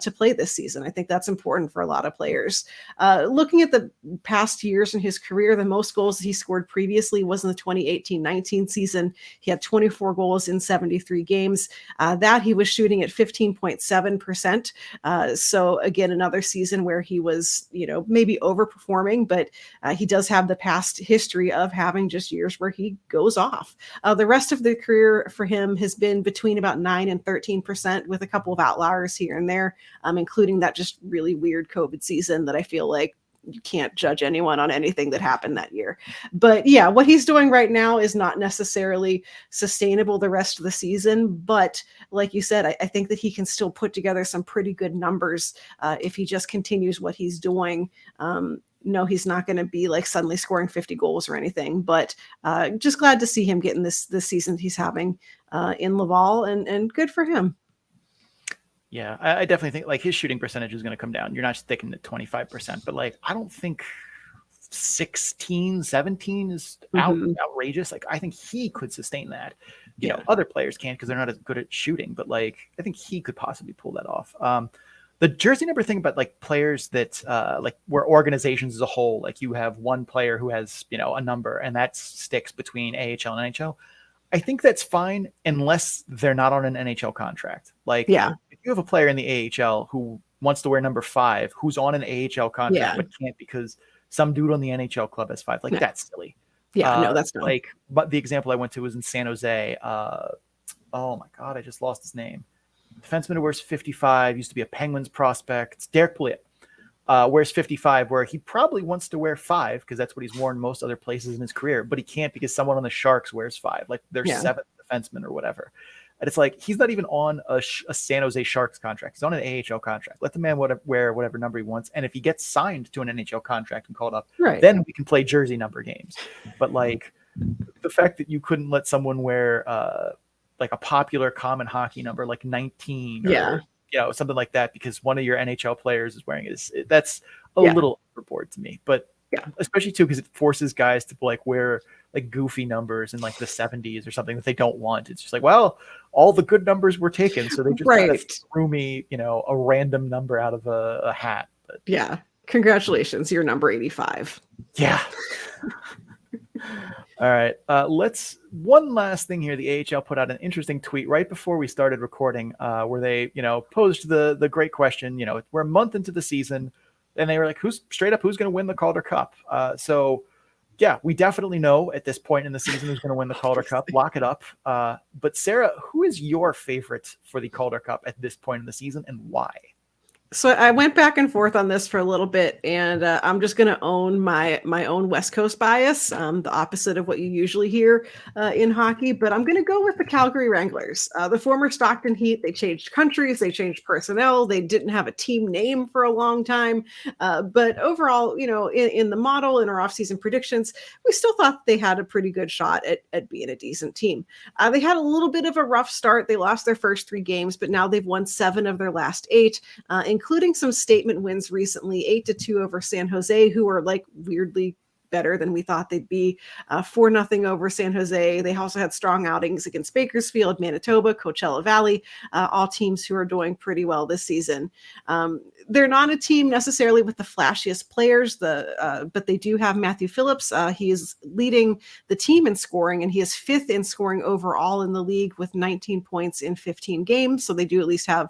to play this season. I think that's important for a lot of players. Looking at the past years in his career, the most goals that he scored previously was in the 2018-19 season. He had 24 goals in 73 games. That he was shooting at 15.7%. So again, another season where he was, maybe overperforming, but he does have the past history of having just years where he goes off. The rest of the career for him has been between about 9 and 13% with a couple of outliers here and there, including that just really weird COVID season that I feel like you can't judge anyone on anything that happened that year. But yeah, what he's doing right now is not necessarily sustainable the rest of the season. But like you said, I think that he can still put together some pretty good numbers if he just continues what he's doing. No, he's not going to be like suddenly scoring 50 goals or anything, but just glad to see him getting this season he's having in Laval, and good for him.
Yeah, I definitely think like his shooting percentage is going to come down. You're not sticking at 25%, but like, I don't think 16, 17 is outrageous. Like, I think he could sustain that. You know, other players can't because they're not as good at shooting, but like, I think he could possibly pull that off. The jersey number thing about like players that like where organizations as a whole, like you have one player who has, a number and that sticks between AHL and NHL. I think that's fine unless they're not on an NHL contract. Like, if you have a player in the AHL who wants to wear number 5, who's on an AHL contract but can't because some dude on the NHL club has 5, like that's silly.
Yeah, no, that's not.
Like, but the example I went to was in San Jose. Oh my God, I just lost his name. Defenseman who wears 55, used to be a Penguins prospect. It's Derek Pouliot. Wears 55, where he probably wants to wear 5 because that's what he's worn most other places in his career, but he can't because someone on the Sharks wears 5, like their 7th defenseman or whatever. And it's like, he's not even on a San Jose Sharks contract. He's on an AHL contract. Let the man wear whatever number he wants. And if he gets signed to an NHL contract and called up, then we can play jersey number games. But like the fact that you couldn't let someone wear like a popular common hockey number, like 19 or something like that, because one of your NHL players is wearing it. That's a little overboard to me, but especially too, because it forces guys to like wear like goofy numbers in like the 70s or something that they don't want. It's just like, well, all the good numbers were taken. So they just kind of threw me, a random number out of a hat. But
congratulations. You're number 85.
Yeah. All right. One last thing here. The AHL put out an interesting tweet right before we started recording where they, posed the great question, we're a month into the season and they were like, who's going to win the Calder Cup? So yeah, we definitely know at this point in the season who's going to win the Calder Cup. Lock it up. But Sarah, who is your favorite for the Calder Cup at this point in the season and why?
So I went back and forth on this for a little bit, and I'm just going to own my own West Coast bias, the opposite of what you usually hear in hockey. But I'm going to go with the Calgary Wranglers, the former Stockton Heat. They changed countries, they changed personnel, they didn't have a team name for a long time. But overall, in the model, in our offseason predictions, we still thought they had a pretty good shot at being a decent team. They had a little bit of a rough start. They lost their first 3 games, but now they've won 7 of their last 8. Including some statement wins recently, 8-2 over San Jose, who are like weirdly better than we thought they'd be. 4-0 over San Jose. They also had strong outings against Bakersfield, Manitoba, Coachella Valley, all teams who are doing pretty well this season. They're not a team necessarily with the flashiest players, but they do have Matthew Phillips. He is leading the team in scoring, and he is 5th in scoring overall in the league with 19 points in 15 games. So they do at least have,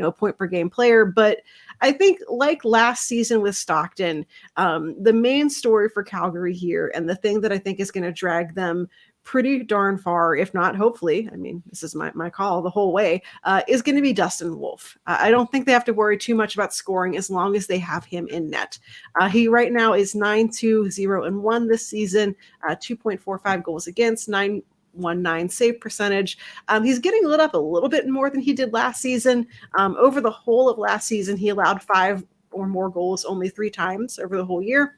a point per game player. But I think like last season with Stockton, the main story for Calgary here, and the thing that I think is going to drag them pretty darn far, if not hopefully, I mean, this is my call the whole way, is going to be Dustin Wolf. I don't think they have to worry too much about scoring as long as they have him in net. He right now is 9-2-0-1 this season, 2.45 goals against, 919 save percentage. He's getting lit up a little bit more than he did last season. Over the whole of last season, he allowed 5 or more goals only 3 times over the whole year.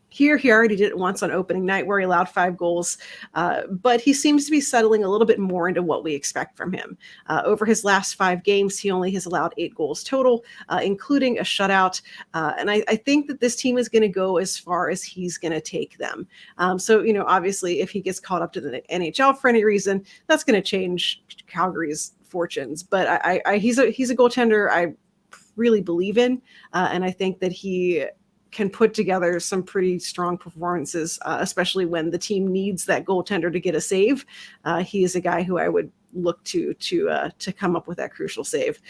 Here, he already did it once on opening night where he allowed 5 goals, but he seems to be settling a little bit more into what we expect from him. Over his last 5 games, he only has allowed 8 goals total, including a shutout, and I think that this team is going to go as far as he's going to take them. So, obviously, if he gets caught up to the NHL for any reason, that's going to change Calgary's fortunes, but he's a goaltender I really believe in, and I think that he can put together some pretty strong performances, especially when the team needs that goaltender to get a save. He is a guy who I would look to come up with that crucial save.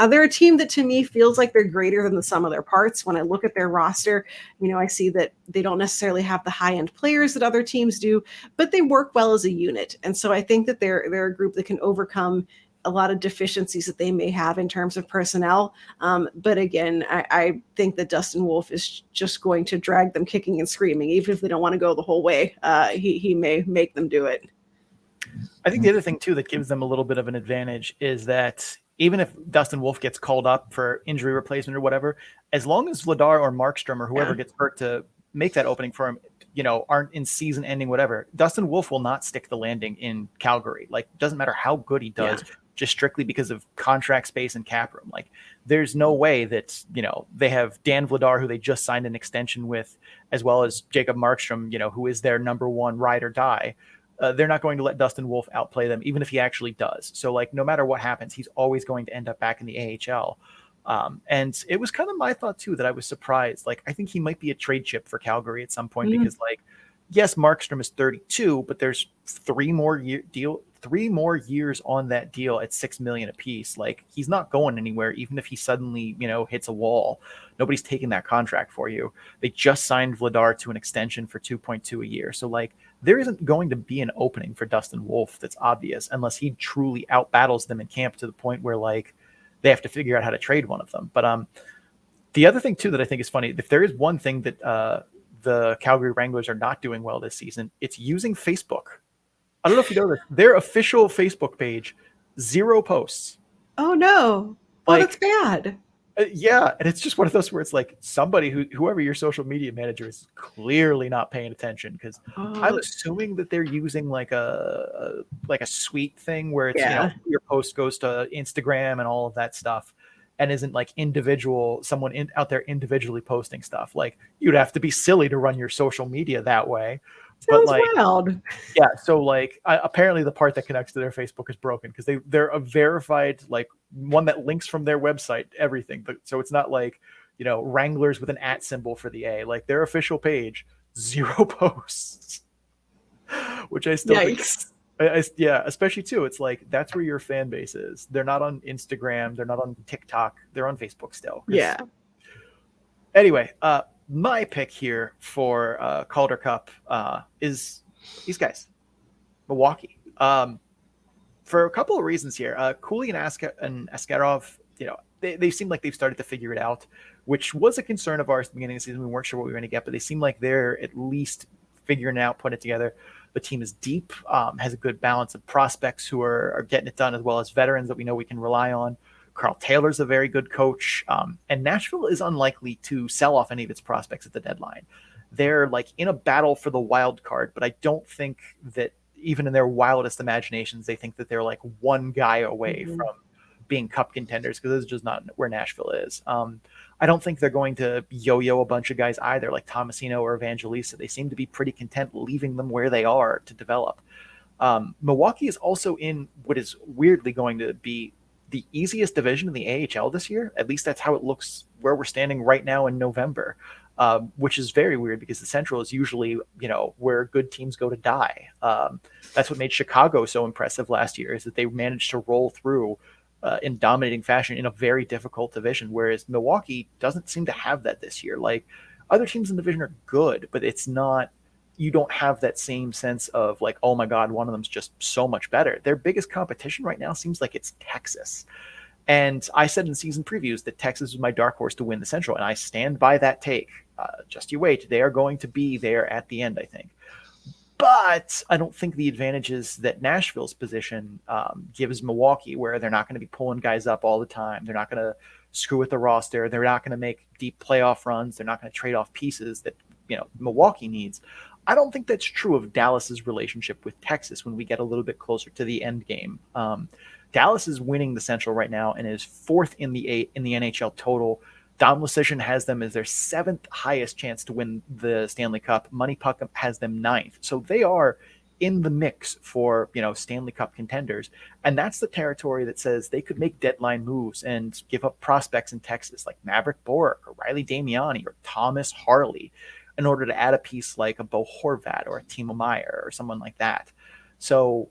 They're a team that to me feels like they're greater than the sum of their parts. When I look at their roster, I see that they don't necessarily have the high-end players that other teams do, but they work well as a unit. And so I think that they're a group that can overcome a lot of deficiencies that they may have in terms of personnel. But again, I think that Dustin Wolf is just going to drag them kicking and screaming. Even if they don't want to go the whole way, he may make them do it.
I think the other thing, too, that gives them a little bit of an advantage is that even if Dustin Wolf gets called up for injury replacement or whatever, as long as Vladar or Markstrom or whoever gets hurt to make that opening for him, aren't in season ending, whatever, Dustin Wolf will not stick the landing in Calgary. Like, doesn't matter how good he does, just strictly because of contract space and cap room. Like, there's no way that, they have Dan Vladar, who they just signed an extension with, as well as Jacob Markstrom, who is their number one ride or die. They're not going to let Dustin Wolf outplay them, even if he actually does. So, like, no matter what happens, he's always going to end up back in the AHL. And it was kind of my thought, too, that I was surprised. Like, I think he might be a trade chip for Calgary at some point because, like, yes, Markstrom is 32, but there's 3 more years on that deal at $6 million apiece. Like, he's not going anywhere, even if he suddenly, hits a wall. Nobody's taking that contract for you. They just signed Vladar to an extension for $2.2 a year. So, like, there isn't going to be an opening for Dustin Wolf that's obvious unless he truly outbattles them in camp to the point where, like, they have to figure out how to trade one of them. But the other thing, too, that I think is funny, if there is one thing that the Calgary Wranglers are not doing well this season, it's using Facebook. I don't know if you know this. Their official Facebook page, 0 posts.
Oh, no. Well, that's bad.
Yeah, and it's just one of those where it's like somebody whoever your social media manager is clearly not paying attention, because I'm assuming that they're using like a suite thing where it's your post goes to Instagram and all of that stuff, and isn't like someone out there individually posting stuff. Like, you'd have to be silly to run your social media that way.
Sounds wild.
Yeah, so like apparently the part that connects to their Facebook is broken because they're a verified, like, one that links from their website, everything. But so it's not like, Wranglers with an @ symbol for the A. Like, their official page, 0 posts, which I still think, especially too. It's like that's where your fan base is. They're not on Instagram. They're not on TikTok. They're on Facebook still.
Yeah.
Anyway, my pick here for Calder Cup is these guys, Milwaukee. For a couple of reasons here. Cooley and Askarov, they seem like they've started to figure it out, which was a concern of ours at the beginning of the season. We weren't sure what we were going to get, but they seem like they're at least figuring it out, putting it together. The team is deep, has a good balance of prospects who are getting it done, as well as veterans that we know we can rely on. Carl Taylor's a very good coach, and Nashville is unlikely to sell off any of its prospects at the deadline. They're like in a battle for the wild card, but I don't think that even in their wildest imaginations, they think that they're like one guy away from being cup contenders, because this is just not where Nashville is. I don't think they're going to yo-yo a bunch of guys either, like Tomasino or Evangelista. They seem to be pretty content leaving them where they are to develop. Milwaukee is also in what is weirdly going to be the easiest division in the AHL this year. At least that's how it looks where we're standing right now in November, which is very weird because the Central is usually, where good teams go to die. That's what made Chicago so impressive last year, is that they managed to roll through in dominating fashion in a very difficult division, whereas Milwaukee doesn't seem to have that this year. Like, other teams in the division are good, but it's not, you don't have that same sense of like, oh my God, one of them's just so much better. Their biggest competition right now seems like it's Texas. And I said in season previews that Texas was my dark horse to win the Central, and I stand by that take. Just you wait. They are going to be there at the end, I think. But I don't think the advantages that Nashville's position gives Milwaukee, where they're not going to be pulling guys up all the time. They're not going to screw with the roster. They're not going to make deep playoff runs. They're not going to trade off pieces that Milwaukee needs. I don't think that's true of Dallas's relationship with Texas when we get a little bit closer to the end game. Dallas is winning the Central right now and is fourth in the NHL total. Dom Lucian has them as their seventh highest chance to win the Stanley Cup. Money Puck has them ninth. So they are in the mix for, Stanley Cup contenders. And that's the territory that says they could make deadline moves and give up prospects in Texas like Maverick Bourque or Riley Damiani or Thomas Harley in order to add a piece like a Bo Horvat or a Timo Meier or someone like that. So,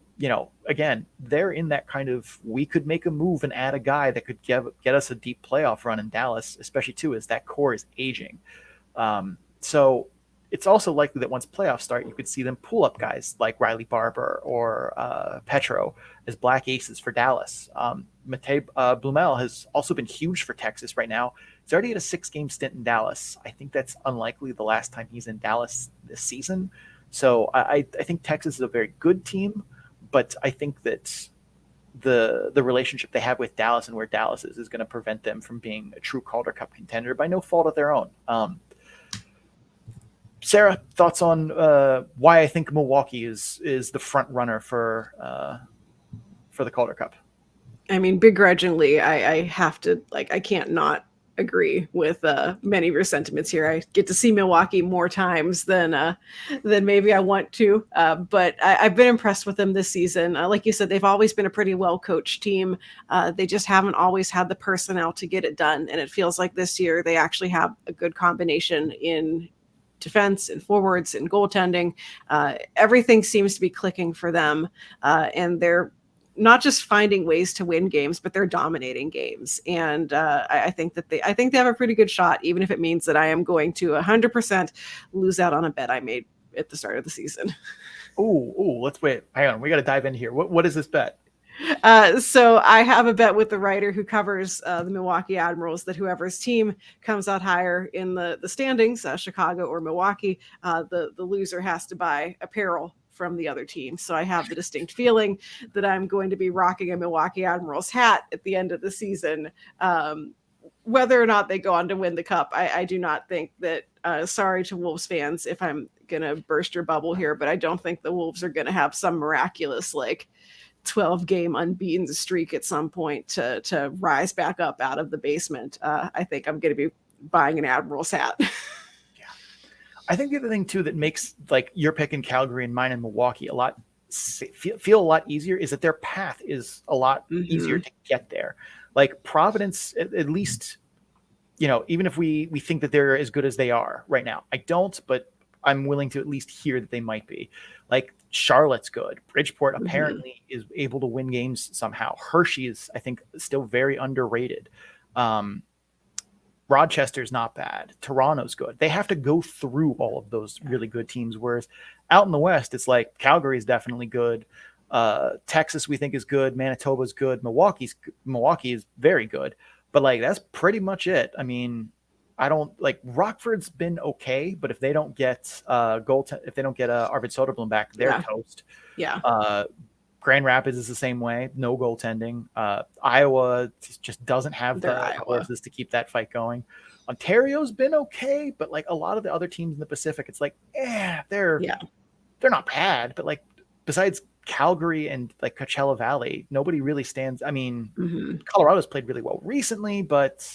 again, they're in that kind of, we could make a move and add a guy that could get us a deep playoff run in Dallas, especially too, as that core is aging. So it's also likely that once playoffs start, you could see them pull up guys like Riley Barber or Petro as black aces for Dallas. Matej Blumel has also been huge for Texas right now. He's already had a 6-game stint in Dallas. I think that's unlikely the last time he's in Dallas this season. So I think Texas is a very good team, but I think that the relationship they have with Dallas and where Dallas is going to prevent them from being a true Calder Cup contender by no fault of their own. Sarah, thoughts on why I think Milwaukee is the front runner for the Calder Cup?
I mean, begrudgingly, I have to, I can't not agree with many of your sentiments here. I get to see Milwaukee more times than maybe I want to, but I've been impressed with them this season. Like you said, they've always been a pretty well-coached team. They just haven't always had the personnel to get it done, and it feels like this year they actually have a good combination in defense and forwards and goaltending. Everything seems to be clicking for them, and they're not just finding ways to win games, but they're dominating games. And I think they have a pretty good shot, even if it means that I am going to 100% lose out on a bet I made at the start of the season.
Oh, let's wait. Hang on. We got to dive in here. What is this bet?
So I have a bet with the writer who covers the Milwaukee Admirals that whoever's team comes out higher in the standings, Chicago or Milwaukee, the loser has to buy apparel from the other team. So I have the distinct feeling that I'm going to be rocking a Milwaukee Admirals hat at the end of the season. Whether or not they go on to win the cup, I do not think that, sorry to Wolves fans if I'm going to burst your bubble here, but I don't think the Wolves are going to have some miraculous 12-game unbeaten streak at some point to rise back up out of the basement. I think I'm going to be buying an Admirals hat.
I think the other thing too that makes your pick in Calgary and mine in Milwaukee a lot feel a lot easier is that their path is a lot easier to get there. Like Providence, at least, even if we think that they're as good as they are right now, I don't, but I'm willing to at least hear that they might be. Like Charlotte's good. Bridgeport apparently is able to win games somehow. Hershey is, I think, still very underrated. Rochester's not bad. Toronto's good. They have to go through all of those really good teams. Whereas out in the West, it's like Calgary is definitely good. Texas, we think, is good. Manitoba's good. Milwaukee is very good. But that's pretty much it. I mean, I don't Rockford's been okay, but if they don't get if they don't get Arvid Soderblom back, they're toast.
Yeah.
Grand Rapids is the same way. No goaltending. Iowa just doesn't have the horses to keep that fight going. Ontario's been okay, but a lot of the other teams in the Pacific, it's they're not bad, but besides Calgary and like Coachella Valley, nobody really stands. I mean,
Mm-hmm.
Colorado's played really well recently, but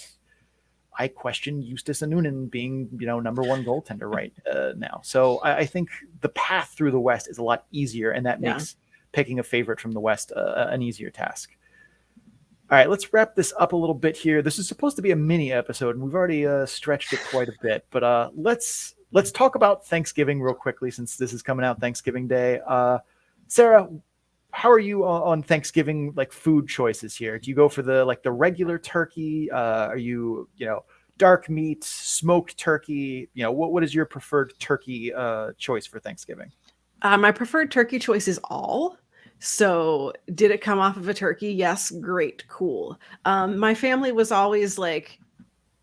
I question Eustace Anunin being, number one goaltender right now. So I think the path through the West is a lot easier, and that makes picking a favorite from the West an easier task. All right, let's wrap this up a little bit here. This is supposed to be a mini episode, and we've already stretched it quite a bit. But let's talk about Thanksgiving real quickly, since this is coming out Thanksgiving Day. Sarah, how are you on Thanksgiving, like food choices here? Do you go for the regular turkey? Are you dark meat, smoked turkey? What is your preferred turkey choice for Thanksgiving?
My preferred turkey choice is all. So did it come off of a turkey? Yes. Great. Cool. My family was always like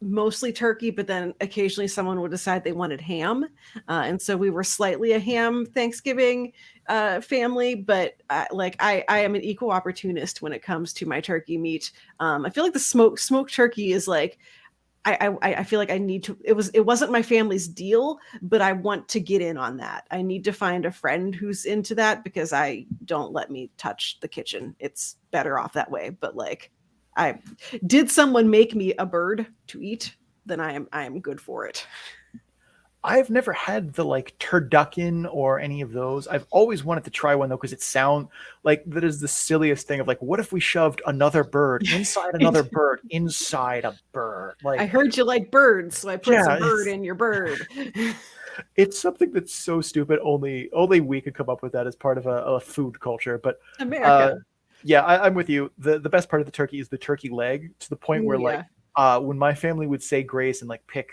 mostly turkey, but then occasionally someone would decide they wanted ham. And so we were slightly a ham Thanksgiving family, but I am an equal opportunist when it comes to my turkey meat. I feel like the smoked turkey is like, I feel like I need to, it wasn't my family's deal, but I want to get in on that. I need to find a friend who's into that, because I don't let me touch the kitchen. It's better off that way. But did someone make me a bird to eat, then I am good for it.
I've never had the turducken or any of those. I've always wanted to try one though, because it sounds like that is the silliest thing of what if we shoved another bird inside another bird inside a bird?
I heard you like birds, so I put some bird in your bird.
It's something that's so stupid. Only we could come up with that as part of a food culture. But
America.
I'm with you. The best part of the turkey is the turkey leg, to the point where when my family would say grace and pick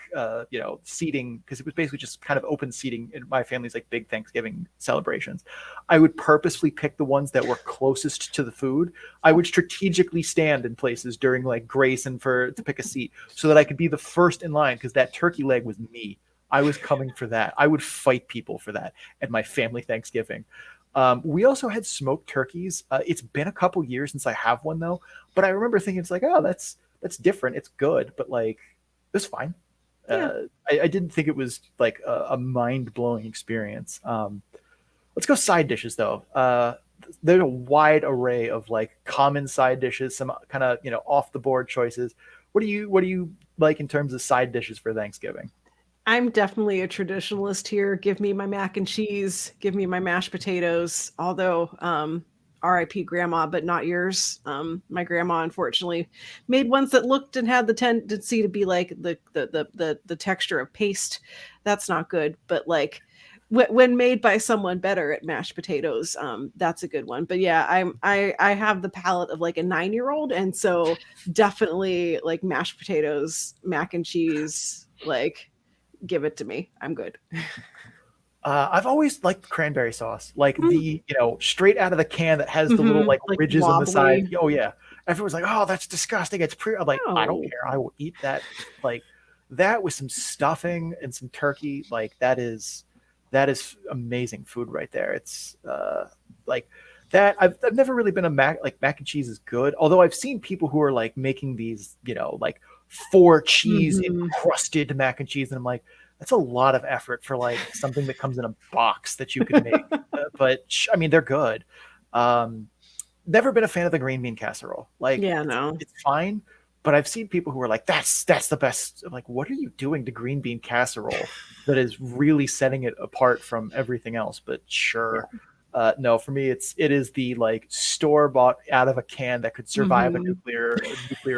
seating, because it was basically just kind of open seating in my family's big Thanksgiving celebrations, I would purposefully pick the ones that were closest to the food. I would strategically stand in places during grace and to pick a seat, so that I could be the first in line, because that turkey leg was me. I was coming for that. I would fight people for that at my family Thanksgiving. We also had smoked turkeys. It's been a couple years since I have one though, but I remember thinking it's that's different. It's good, but it's fine. Yeah. I didn't think it was a mind-blowing experience. Let's go side dishes though. There's a wide array of common side dishes, some kind of off the board choices. What do you like in terms of side dishes for Thanksgiving?
I'm definitely a traditionalist here. Give me my mac and cheese. Give me my mashed potatoes. Although, R.I.P. grandma, but not yours. My grandma, unfortunately, made ones that looked and had the tendency to be the texture of paste. That's not good. But when made by someone better at mashed potatoes, that's a good one. But yeah, I have the palate of a 9-year-old, and so definitely mashed potatoes, mac and cheese, give it to me. I'm good.
I've always liked cranberry sauce, the straight out of the can that has the little ridges on the side. Oh yeah, everyone's oh, that's disgusting. It's I'm I don't care. I will eat that. That with some stuffing and some turkey. That is amazing food right there. It's that. I've never really been a mac and cheese is good. Although I've seen people who are making these 4 cheese encrusted mac and cheese, and I'm that's a lot of effort for something that comes in a box that you can make. But I mean, they're good. Never been a fan of the green bean casserole. It's fine, but I've seen people who are that's the best. I'm what are you doing to green bean casserole that is really setting it apart from everything else? But sure. Yeah. No, for me, it is the store bought out of a can that could survive a nuclear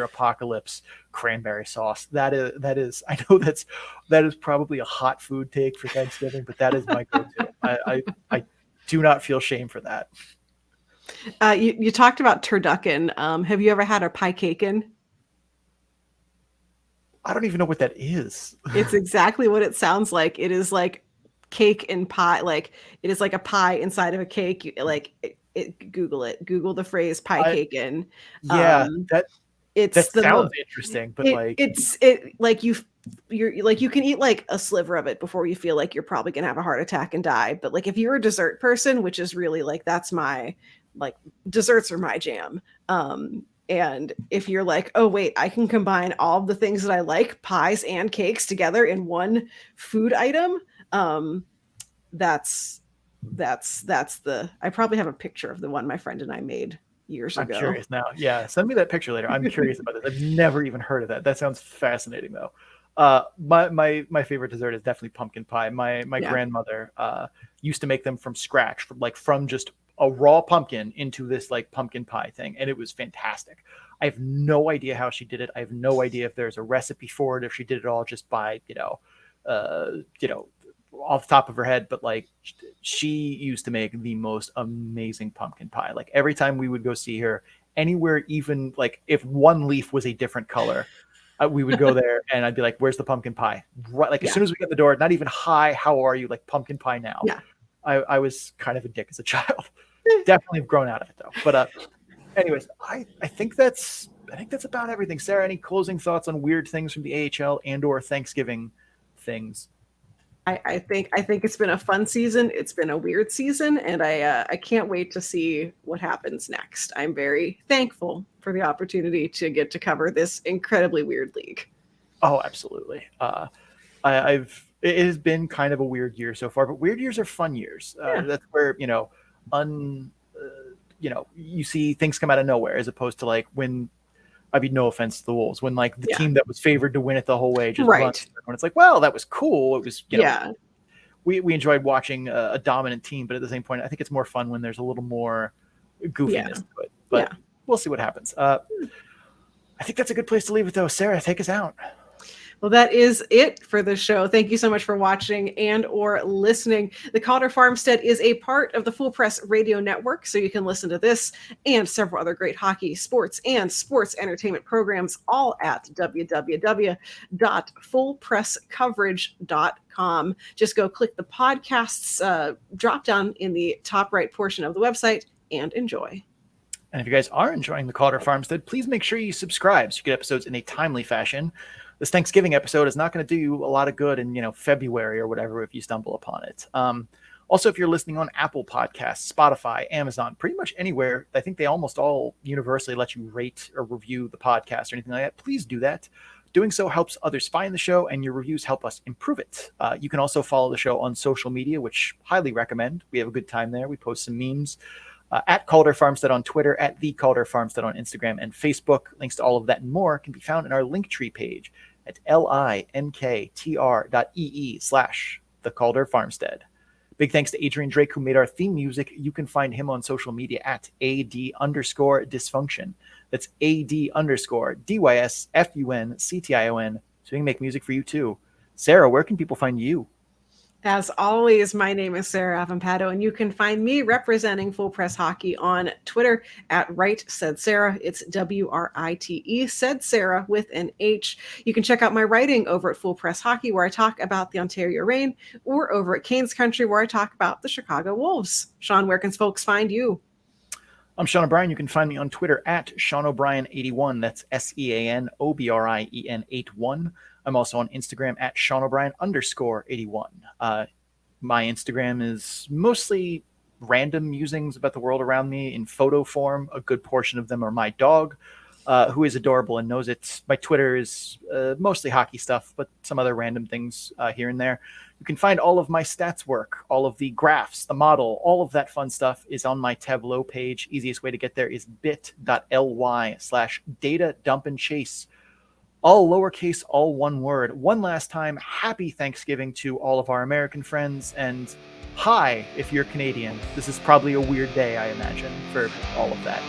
apocalypse cranberry sauce. That is I know that is probably a hot food take for Thanksgiving, but that is my go-to. I do not feel shame for that.
You talked about turducken. Have you ever had a pie cakin?
I don't even know what that is.
It's exactly what it sounds like. It is cake and pie. It is a pie inside of a cake. Google it. Google the phrase pie cakin.
Yeah, that sounds interesting, but you can eat a sliver of it before you feel you're probably gonna have a heart attack and die. But if you're a dessert person, which is really that's my desserts are my jam. And if you're oh wait, I can combine all of the things that I like, pies and cakes, together in one food item, that's
I probably have a picture of the one my friend and I made years ago.
I'm curious now. Yeah, send me that picture later. I'm curious about this. I've never even heard of that. That sounds fascinating, though. My favorite dessert is definitely pumpkin pie. My grandmother used to make them from scratch, from just a raw pumpkin into this like pumpkin pie thing, and it was fantastic. I have no idea how she did it. I have no idea if there's a recipe for it, if she did it all just by off the top of her head, but like she used to make the most amazing pumpkin pie. Like every time we would go see her anywhere, even like if one leaf was a different color, we would go there and I'd be like, where's the pumpkin pie? Right. Like as soon as we get the door, not even hi, how are you? Like pumpkin pie now.
Yeah.
I was kind of a dick as a child. Definitely have grown out of it though. But anyways, I think that's about everything. Sarah, any closing thoughts on weird things from the AHL and or Thanksgiving things?
I think it's been a fun season. It's been a weird season, and I can't wait to see what happens next. I'm very thankful for the opportunity to get to cover this incredibly weird league.
Oh, absolutely. It has been kind of a weird year so far, but weird years are fun years. That's where you see things come out of nowhere, as opposed to like when. I mean, no offense to the Wolves, when like the team that was favored to win it the whole way just runs. When it's like, well, that was cool. It was, we enjoyed watching a dominant team, but at the same point, I think it's more fun when there's a little more goofiness to it. But we'll see what happens. I think that's a good place to leave it, though. Sarah, take us out.
Well, that is it for the show. Thank you so much for watching and or listening. The Calder Farmstead is a part of the Full Press Radio Network, so you can listen to this and several other great hockey, sports, and sports entertainment programs all at www.fullpresscoverage.com. Just go click the podcasts drop down in the top right portion of the website and enjoy.
And if you guys are enjoying the Calder Farmstead, please make sure you subscribe so you get episodes in a timely fashion. This Thanksgiving episode is not going to do you a lot of good in, February or whatever if you stumble upon it. Also, if you're listening on Apple Podcasts, Spotify, Amazon, pretty much anywhere, I think they almost all universally let you rate or review the podcast or anything like that. Please do that. Doing so helps others find the show, and your reviews help us improve it. You can also follow the show on social media, which highly recommend. We have a good time there. We post some memes. At Calder Farmstead on Twitter, at The Calder Farmstead on Instagram and Facebook. Links to all of that and more can be found in our Linktree page at linktr.ee/The Calder Farmstead. Big thanks to Adrian Drake, who made our theme music. You can find him on social media at AD_dysfunction. That's AD_DYSFUNCTION. So we can make music for you too. Sarah, where can people find you?
As always, my name is Sarah Avampato, and you can find me representing Full Press Hockey on Twitter at Right Said Sarah. It's WRITE Said Sarah with an H. You can check out my writing over at Full Press Hockey, where I talk about the Ontario Reign, or over at Canes Country, where I talk about the Chicago Wolves. Sean, where can folks find you?
I'm Sean O'Brien. You can find me on Twitter at Sean O'Brien 81. That's SeanObrien 81. I'm also on Instagram at Sean O'Brien _81. My Instagram is mostly random musings about the world around me in photo form. A good portion of them are my dog, who is adorable and knows it. My Twitter is mostly hockey stuff, but some other random things here and there. You can find all of my stats work, all of the graphs, the model, all of that fun stuff is on my Tableau page. Easiest way to get there is bit.ly/data-dump-and-chase. All lowercase, all one word. One last time, happy Thanksgiving to all of our American friends, and hi if you're Canadian. This is probably a weird day, I imagine, for all of that.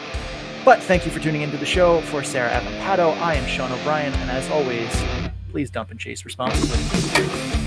But thank you for tuning into the show. For Sarah Avampato, I am Sean O'Brien, and as always, please dump and chase responsibly.